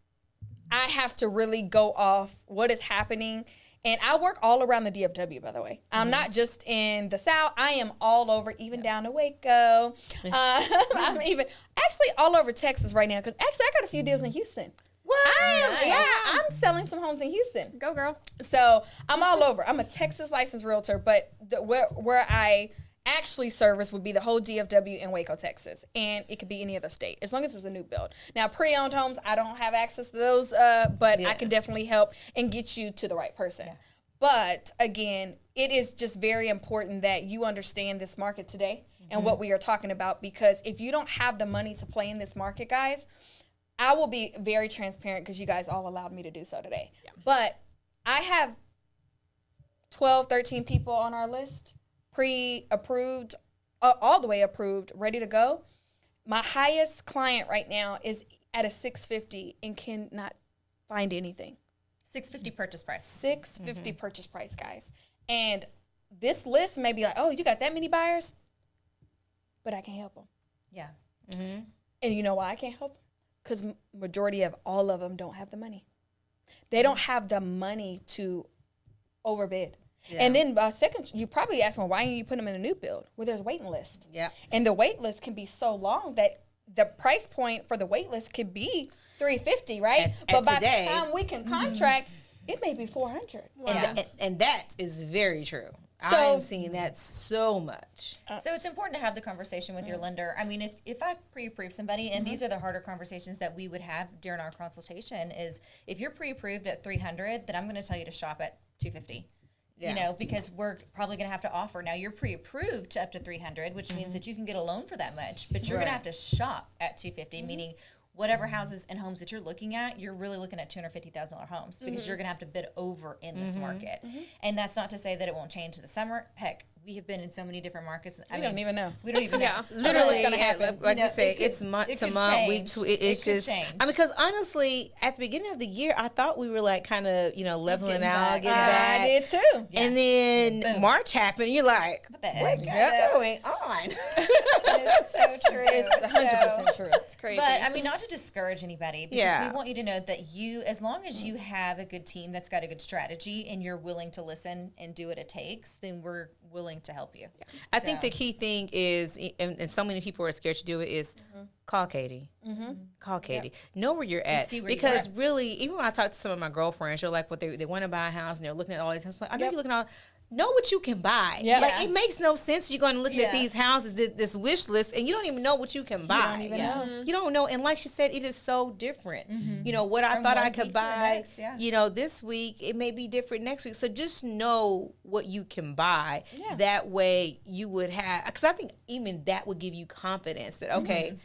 I have to really go off what is happening. And I work all around the DFW, by the way. I'm not just in the South. I am all over, even down to Waco. I'm even actually all over Texas right now, because actually I got a few deals in Houston. I'm selling some homes in Houston. Go, girl. So I'm all over. I'm a Texas licensed realtor, but where I actually service would be the whole DFW and Waco, Texas. And it could be any other state, as long as it's a new build. Now, pre-owned homes, I don't have access to those, but I can definitely help and get you to the right person. Yeah. But again, it is just very important that you understand this market today and what we are talking about, because if you don't have the money to play in this market, guys, I will be very transparent, because you guys all allowed me to do so today. Yeah. But I have 12, 13 people on our list, pre-approved, all the way approved, ready to go. My highest client right now is at a 650 and cannot find anything. 650 purchase price. 650 purchase price, guys. And this list may be like, oh, you got that many buyers? But I can't help them. Yeah. And you know why I can't help them? because majority of all of them don't have the money. They don't have the money to overbid. Yeah. And then second, you probably ask them, why don't you put them in a new build? Well, there's waiting list. Yeah. And the wait list can be so long that the price point for the wait list could be $350, right? But by the time we can contract, it may be $400. Wow. And that is very true. So, I'm seeing that so much. So it's important to have the conversation with your lender. I mean, if I pre-approve somebody, and these are the harder conversations that we would have during our consultation, is if you're pre-approved at $300, then I'm going to tell you to shop at $250. Yeah. You know, because we're probably going to have to offer. Now, you're pre-approved to up to $300, which means that you can get a loan for that much, but you're going to have to shop at $250, meaning whatever houses and homes that you're looking at, you're really looking at $250,000 homes because you're going to have to bid over in this market. And that's not to say that it won't change to the summer. Heck, we have been in so many different markets. We don't even know. We don't even know. Literally, it's happen. Like you say, it's month to month, week to week. It's just, change. I mean, because honestly, at the beginning of the year, I thought we were like kind of, leveling out, getting back. I did too. Yeah. And then March happened, and you're like, what's going on? It's so true. It's 100% true. It's crazy. But I mean, not to discourage anybody, because we want you to know that you, as long as you have a good team that's got a good strategy and you're willing to listen and do what it takes, then we're willing to help you. I think the key thing is, and so many people are scared to do it, is call Katie. Call Katie. Know where you're at. Because really, even when I talk to some of my girlfriends, they're like, they want to buy a house and they're looking at all these houses. I know you're looking at all. Know what you can buy. Yep. Like, it makes no sense. You're going to look at these houses, this wish list, and you don't even know what you can buy. You don't even know. You don't know. And like she said, it is so different. What I thought I could buy, this week, it may be different next week. So just know what you can buy. Yeah. That way you would have, because I think even that would give you confidence that, okay,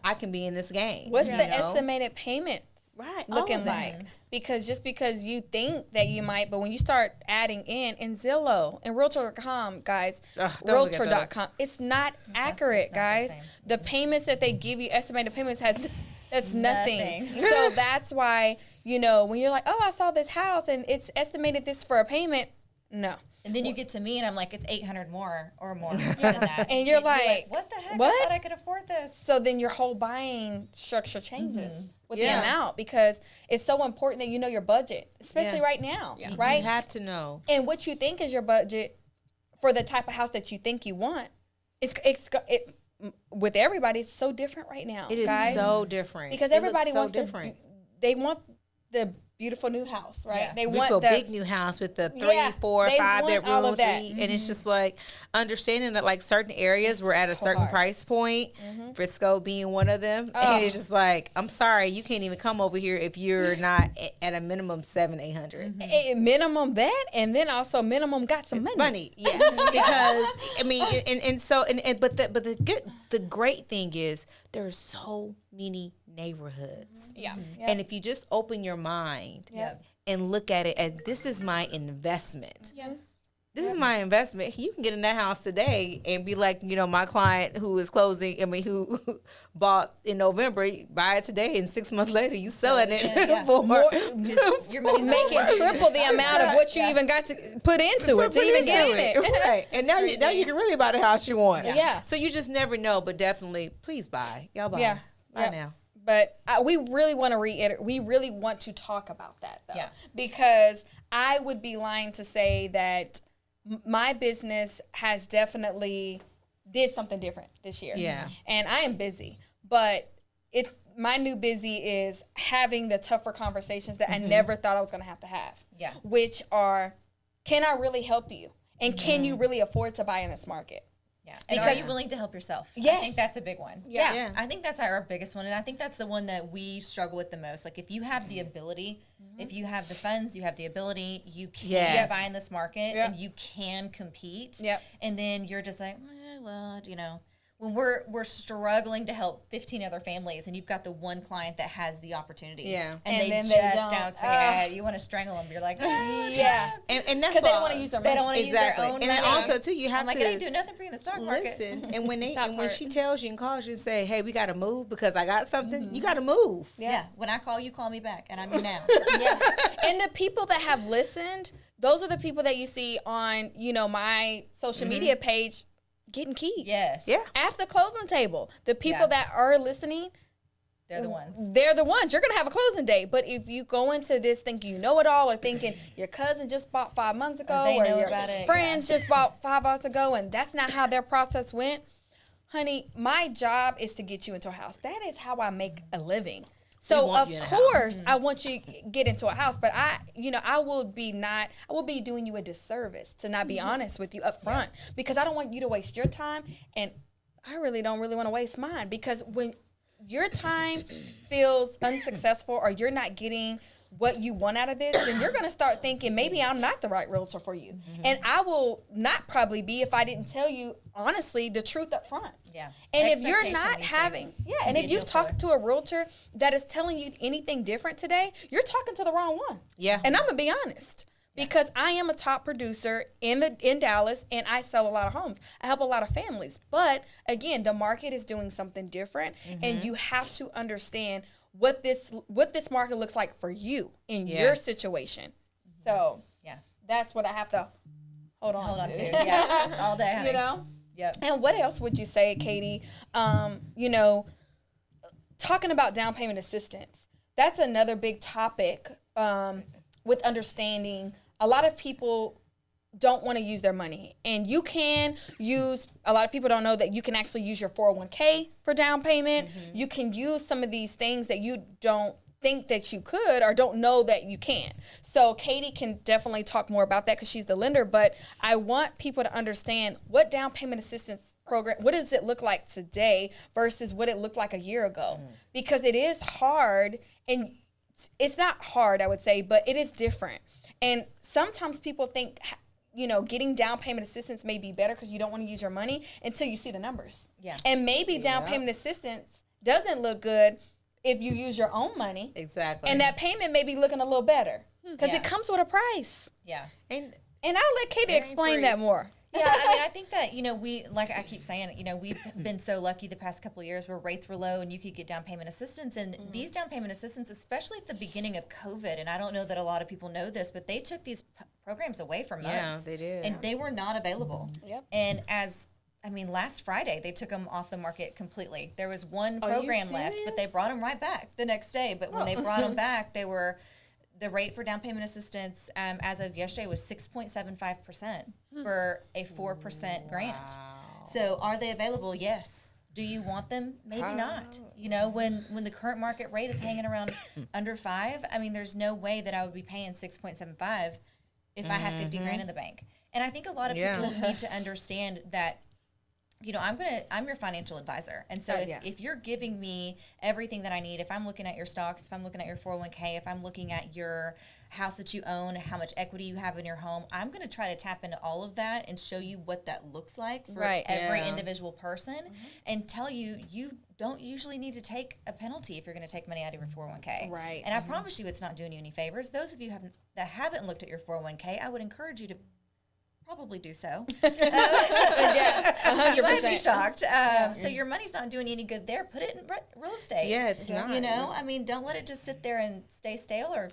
I can be in this game. What's the estimated payment? Right, looking like, because just because you think that you might, but when you start adding in Zillow and Realtor.com, guys, Realtor.com, it's not accurate, guys. The payments that they give you, estimated payments, that's nothing. So that's why, when you're like, oh, I saw this house and it's estimated this for a payment, no. And then you get to me and I'm like, it's 800 more or more than that. And you're like, what the heck? I thought I could afford this. So then your whole buying structure changes with the amount, because it's so important that you know your budget, especially right now, right? You have to know. And what you think is your budget for the type of house that you think you want, with everybody, it's so different right now. It is so different. Because everybody wants they want the beautiful new house, right? Yeah. They want the big new house with the 3, 4, 5 bedroom, and it's just like understanding that like certain areas were at a certain price point, Frisco being one of them, and it's just like, I'm sorry, you can't even come over here if you're not at a minimum 700-800. Minimum that, and then also minimum got some money. Yeah, because I mean, but the great thing is there are so many neighborhoods. And if you just open your mind and look at it as, this is my investment. This is my investment. You can get in that house today and be like, my client who is closing, who bought in November, buy it today, and 6 months later you selling it for more. You're making triple the amount of what you even got to put into it to even get it. Right. And now you can really buy the house you want. So you just never know, but definitely, please buy. Y'all buy. Buy now. But we really want to reiterate. We really want to talk about that, though, because I would be lying to say that my business has definitely did something different this year. And I am busy, but it's my new busy is having the tougher conversations that I never thought I was going to have. Which are, can I really help you? And can you really afford to buy in this market? And are you willing to help yourself? I think that's a big one. I think that's our biggest one. And I think that's the one that we struggle with the most. Like, if you have the ability, if you have the funds, you have the ability, you can buy in this market and you can compete. And then you're just like, well, when we're struggling to help 15 other families, and you've got the one client that has the opportunity, and they just don't say, you want to strangle them. You're like, and that's because they don't want to use their money. They don't want to use their own money. And then also too, you have to. Like, I ain't doing nothing for you in the stock market. Listen, and when she tells you and calls you and say, hey, we got to move because I got something, you got to move. When I call you, call me back, and I mean now. And the people that have listened, those are the people that you see on my social media page. Getting keys. Yes. At the closing table. The people that are listening, They're the ones. They're the ones. You're going to have a closing date. But if you go into this thinking you know it all, or thinking your cousin just bought 5 months ago, they or know your about it, friends just bought 5 months ago, and that's not how their process went, honey, my job is to get you into a house. That is how I make a living. So of course I want you to get into a house, but I will be doing you a disservice to not be honest with you up front, because I don't want you to waste your time, and I really don't want to waste mine, because when your time feels unsuccessful or you're not getting what you want out of this, then you're going to start thinking maybe I'm not the right realtor for you. And I will not probably be if I didn't tell you honestly the truth up front. Yeah. And if you're not having, and if you've talked to a realtor that is telling you anything different today, you're talking to the wrong one. Yeah. And I'm going to be honest, because I am a top producer in Dallas, and I sell a lot of homes. I help a lot of families. But again, the market is doing something different, and you have to understand what this market looks like for you in your situation. So that's what I have to hold on to. Yeah, all day, honey. You know? Yep. And what else would you say, Katie? Talking about down payment assistance, that's another big topic with understanding. A lot of people don't want to use their money, and you can use, a lot of people don't know that you can actually use your 401k for down payment. You can use some of these things that you don't think that you could or don't know that you can. So Katie can definitely talk more about that because she's the lender, but I want people to understand what down payment assistance program, what does it look like today versus what it looked like a year ago? Because it is hard, and it's not hard, I would say, but it is different. And sometimes people think, getting down payment assistance may be better because you don't want to use your money until you see the numbers. Yeah. And maybe down payment assistance doesn't look good if you use your own money. Exactly. And that payment may be looking a little better because it comes with a price. Yeah. And I'll let Katie explain that more. Yeah, I mean, I think that, we, like I keep saying, we've been so lucky the past couple of years where rates were low and you could get down payment assistance. And these down payment assistance, especially at the beginning of COVID, and I don't know that a lot of people know this, but they took these programs away for months. Yeah, they did. And they were not available. Yep. And last Friday, they took them off the market completely. There was one program left, but they brought them right back the next day. But when they brought them back, the rate for down payment assistance as of yesterday was 6.75% for a 4% grant. So are they available? Yes. Do you want them? Maybe not. When the current market rate is hanging around under 5, I mean, there's no way that I would be paying 6.75 if I have 50 grand in the bank. And I think a lot of people need to understand that I'm your financial advisor. And so if you're giving me everything that I need, if I'm looking at your stocks, if I'm looking at your 401k, if I'm looking at your house that you own, how much equity you have in your home, I'm going to try to tap into all of that and show you what that looks like for every individual person and tell you don't usually need to take a penalty if you're going to take money out of your 401k. Right. And I promise you it's not doing you any favors. Those of you that haven't looked at your 401k, I would encourage you to probably do so. 100%. You might be shocked. So your money's not doing you any good there. Put it in real estate. Yeah, it's not. I mean, don't let it just sit there and stay stale or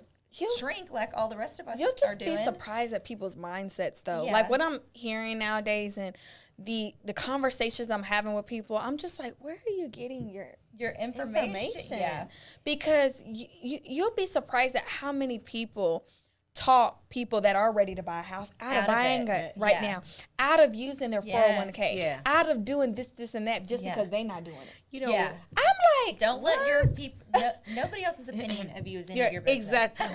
shrink like all the rest of us are doing. You'll just be surprised at people's mindsets, though. Yeah. Like what I'm hearing nowadays and the conversations I'm having with people, I'm just like, where are you getting your information? Yeah. Because you'll be surprised at how many people talk people that are ready to buy a house out of buying it right now, out of using their 401k, out of doing this and that just because they're not doing it. I'm like, don't let your people, nobody else's opinion of you is any of your business. Exactly.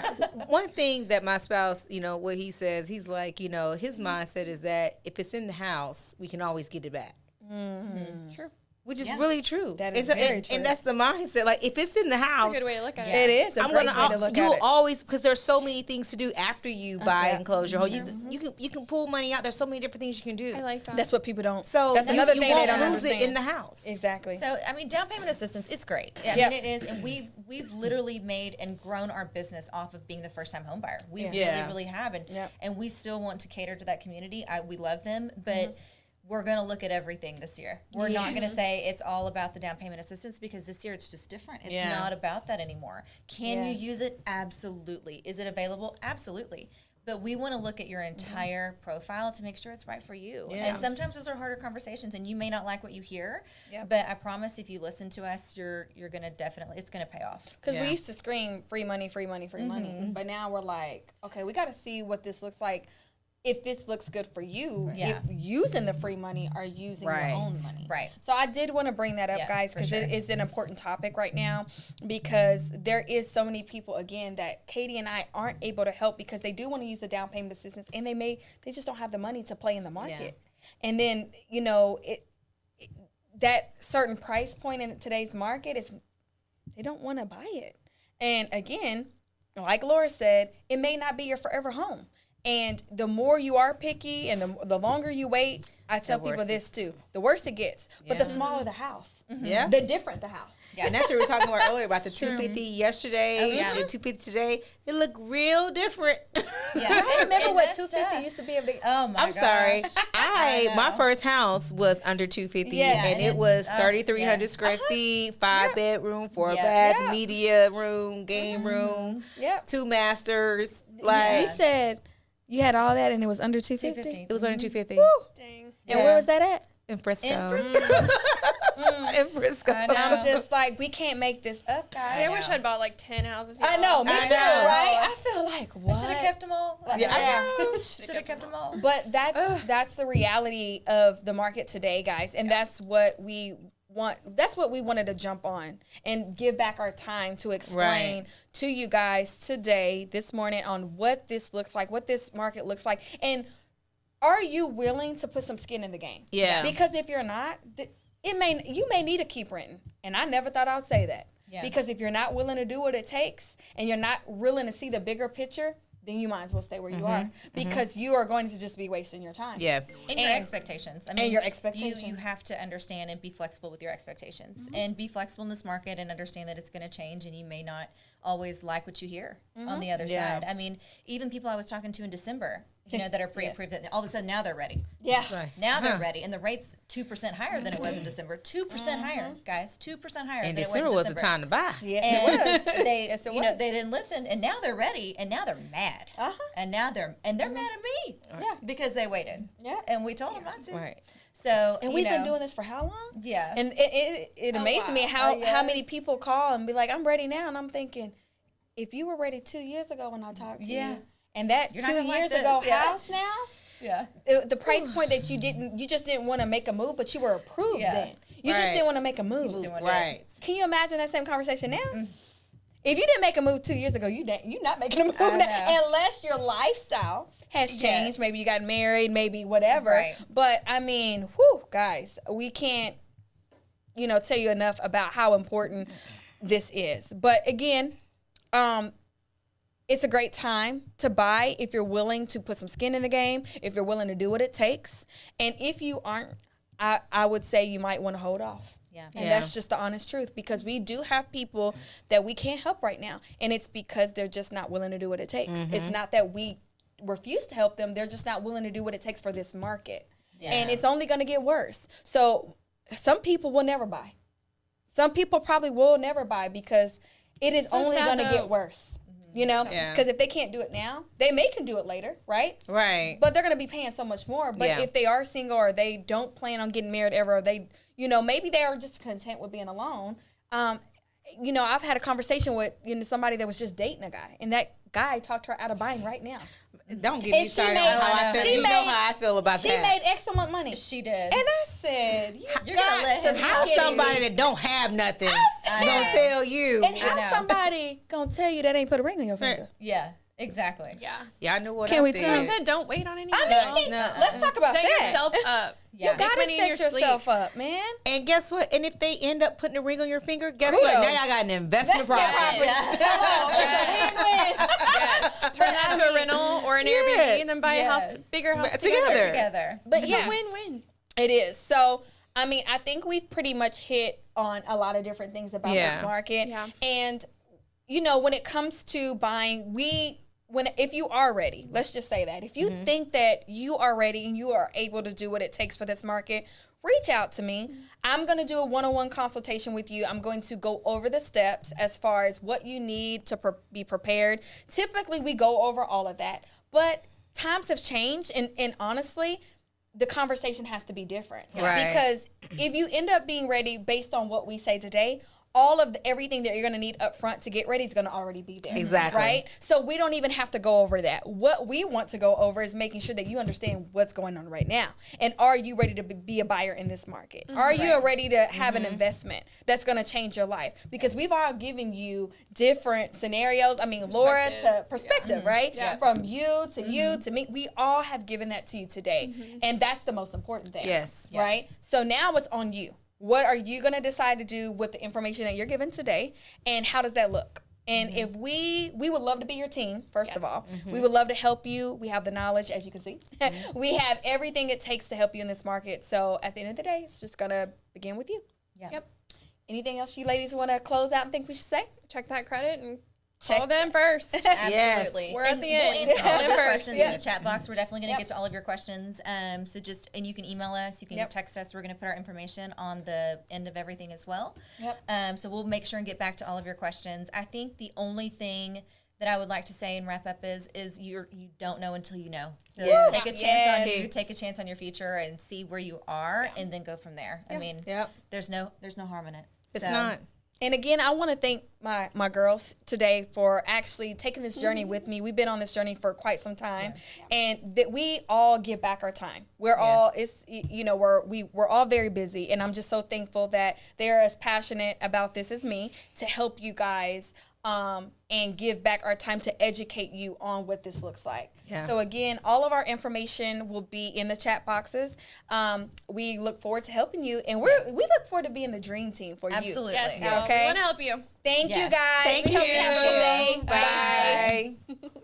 One thing that my spouse, what he says, he's like, his mindset is that if it's in the house, we can always get it back. Sure. Which is really true. That is very true. And that's the mindset. Like, if it's in the house. That's a good way to look at it. It is a great way to look at it. You'll always, because there's so many things to do after you buy and close your home. You can pull money out. There's so many different things you can do. I like that. That's what people don't. So that's another thing they don't lose understand. it in the house. Exactly. So, I mean, down payment assistance, it's great. I mean, it is. And we've literally made and grown our business off of being the first-time home buyer. We really have. And we still want to cater to that community. We love them. But we're going to look at everything this year. We're not going to say it's all about the down payment assistance because this year it's just different. It's not about that anymore. Can you use it? Absolutely. Is it available? Absolutely. But we want to look at your entire profile to make sure it's right for you. Yeah. And sometimes those are harder conversations, and you may not like what you hear. Yep. But I promise, if you listen to us, you're gonna definitely, it's gonna pay off. Because Yeah. we used to scream free money, free money, free money. But now we're like, okay, we got to see what this looks like. If this looks good for you, Yeah. if using the free money or using your own money. Right. So I did want to bring that up, Yeah, guys, for because sure. it is an important topic right now, because there is so many people, again, that Katie and I aren't able to help because they do want to use the down payment assistance, and they just don't have the money to play in the market. And then, you know, that certain price point in today's market, they don't want to buy it. And again, like Laura said, it may not be your forever home. And the more you are picky and the longer you wait, I tell people this too, the worse it gets. But the smaller the house, Yeah. the different the house. Yeah, and that's what we were talking about earlier about the 250 yesterday, yeah. the 250 today. It looked real different. Yeah. I remember And what that's 250 tough. used to be able to. Oh my I'm sorry. gosh. My know. first house was under 250, Yeah, and and it was it's- 3,300 yeah. square feet, 5 bedroom, 4 Yeah. bath, Yeah. media room, game room, Yep. 2 masters. You Like said you had all that and it was under 250. 250. it was under 250 Dang. And where was that at? in Frisco. In Frisco. In Frisco. I know. I'm just like, we can't make this up, guys. See, I wish I'd bought like 10 houses. I know, me I too, know. right? I feel like, what? Should have kept them all. Yeah, I know. Should have kept them all. But that's the reality of the market today, guys, and that's what we want. That's what we wanted to jump on and give back our time to explain Right. to you guys today, this morning, on what this looks like, what this market looks like, and are you willing to put some skin in the game? Yeah. Because if you're not, you may need to keep renting, and I never thought I'd say that. Yeah. Because if you're not willing to do what it takes, and you're not willing to see the bigger picture, then you might as well stay where you are, because you are going to just be wasting your time. Yeah. And your expectations. I mean, your expectations. You have to understand and be flexible with your expectations, and be flexible in this market, and understand that it's going to change, and you may not always like what you hear on the other Yeah. side. I mean, even people I was talking to in December, you know, that are pre-approved, that all of a sudden now they're ready. Yeah. Right. Now they're ready, and the rate's 2% higher than it was in December. 2% higher, guys. 2% higher. And than December it was was in the time to buy. Yes, And it was. they, Yes, it you know, was. they didn't listen, and now they're ready, and now they're mad. Uh-huh. And now they're mad at me. Yeah. Because they waited. Yeah. And we told them not to. Right. So And we've been doing this for how long? Yeah. And it amazes me how many Yes. people call and be like, I'm ready now. And I'm thinking, if you were ready 2 years ago when I talked to Yeah. you, and that You're not 2 gonna like years this, ago yeah. house now, yeah. the price point that you just didn't want to make a move, but you were approved Yeah. then. You just Right. didn't want to make a move. didn't wanna- Right. Can you imagine that same conversation now? If you didn't make a move 2 years ago, you're not making a move I now, know. unless your lifestyle has changed. Yes. Maybe you got married, maybe whatever. Right. But I mean, whew, guys, we can't, tell you enough about how important this is. But again, it's a great time to buy if you're willing to put some skin in the game, if you're willing to do what it takes. And if you aren't, I would say you might want to hold off. Yeah. And Yeah. that's just the honest truth, because we do have people that we can't help right now. And it's because they're just not willing to do what it takes. It's not that we refuse to help them. They're just not willing to do what it takes for this market. Yeah. And it's only going to get worse. So some people will never buy. Some people probably will never buy because it is So only sad, going to though. get worse. You know, Yeah. because if they can't do it now, they can do it later, right? Right. But they're going to be paying so much more. But Yeah. if they are single, or they don't plan on getting married ever, or they, maybe they are just content with being alone. I've had a conversation with, somebody that was just dating a guy, and that guy talked her out of buying right now. Don't get me And she started made- on how I feel. she You know made- how I feel about She that. made excellent money. She did. And I said, You're got gonna let to him be How kidding somebody me. that don't have nothing I gonna know. tell you? And I how know. somebody gonna tell you that ain't put a ring on your finger? Yeah. Exactly. Yeah. Y'all know what Can I we said. tell I said don't wait on anyone. I mean, No. let's talk about Set that. yourself up. Yeah. You gotta money in set your sleep. yourself up, man. And guess what? And if they end up putting a ring on your finger, guess Kudos. what? Now y'all got an investment property. Yes. Turn that to a rental or an Airbnb, and then buy a house, Yes. bigger house Together. Together. But It's yeah, a win-win. it is. So, I mean, I think we've pretty much hit on a lot of different things about Yeah. this market. Yeah. And, when it comes to buying, if you are ready, let's just say that. If you think that you are ready and you are able to do what it takes for this market, reach out to me. I'm going to do a one-on-one consultation with you. I'm going to go over the steps as far as what you need to be prepared. Typically, we go over all of that. But times have changed, and honestly, the conversation has to be different. Right. Because if you end up being ready based on what we say today, all of everything that you're going to need up front to get ready is going to already be there. Exactly. Right? So we don't even have to go over that. What we want to go over is making sure that you understand what's going on right now. And are you ready to be a buyer in this market? Are you ready to have an investment that's going to change your life? Because we've all given you different scenarios. I mean, Laura to perspective, right? Yeah. From you to you to me. We all have given that to you today. And that's the most important thing. Yes. Right? So now it's on you. What are you going to decide to do with the information that you're given today? And how does that look? And if we would love to be your team, first of all. We would love to help you. We have the knowledge, as you can see. We have everything it takes to help you in this market. So at the end of the day, it's just going to begin with you. Yeah. Yep. Anything else you ladies want to close out and think we should say? Check that credit and Check call them first. Absolutely. We're at And the we'll end. answer all Call of them your first. questions in the chat box. We're definitely going to get to all of your questions. So and you can email us. You can text us. We're going to put our information on the end of everything as well. So we'll make sure and get back to all of your questions. I think the only thing that I would like to say and wrap up is you don't know until you know. So take a chance on you, take a chance on your future, and see where you are, and then go from there. I mean, there's no harm in it. It's not. And again, I want to thank my girls today for actually taking this journey with me. We've been on this journey for quite some time, and that we all give back our time. We're all we're all very busy, and I'm just so thankful that they're as passionate about this as me to help you guys and give back our time to educate you on what this looks like. Yeah. So again, all of our information will be in the chat boxes. We look forward to helping you, and we look forward to being the dream team for you. Absolutely. Yes, Okay. we want to help you. Thank you Yes. guys. Thank Hope you. have a good day. Bye. Bye.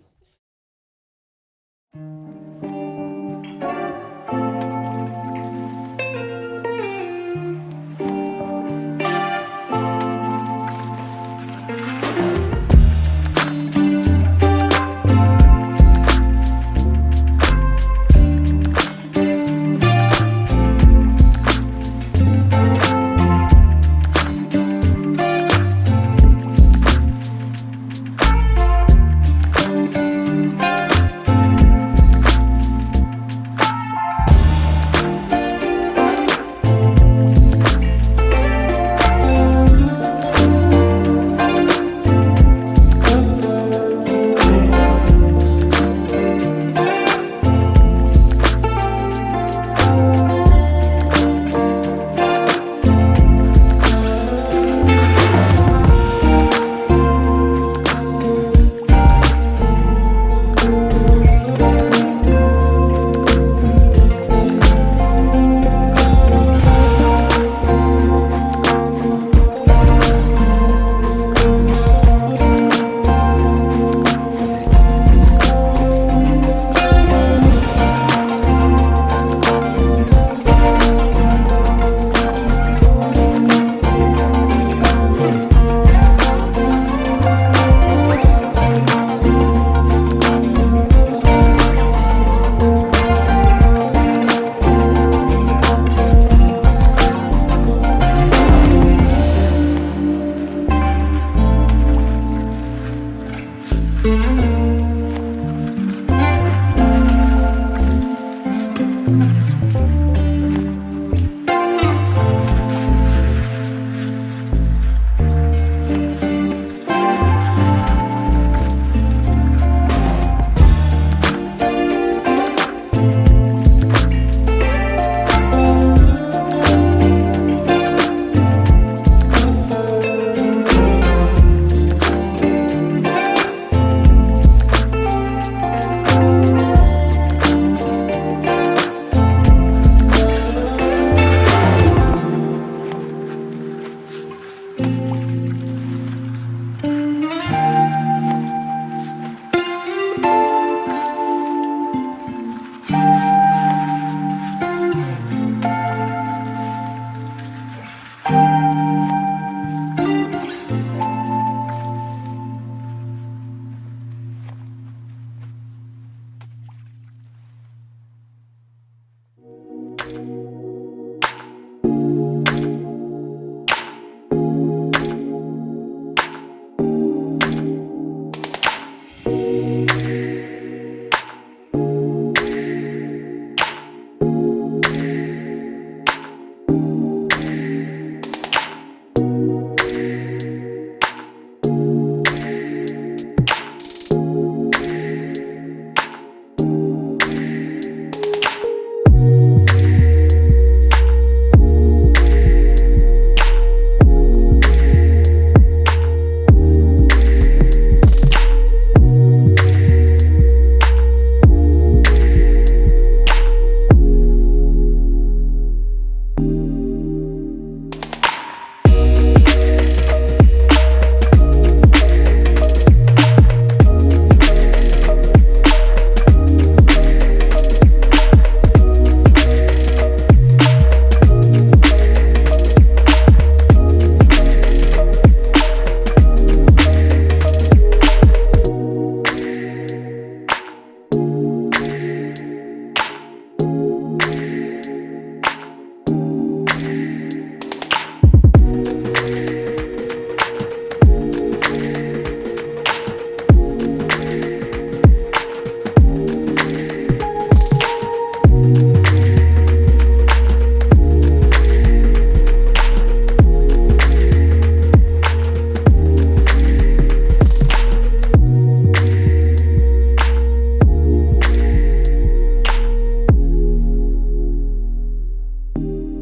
you.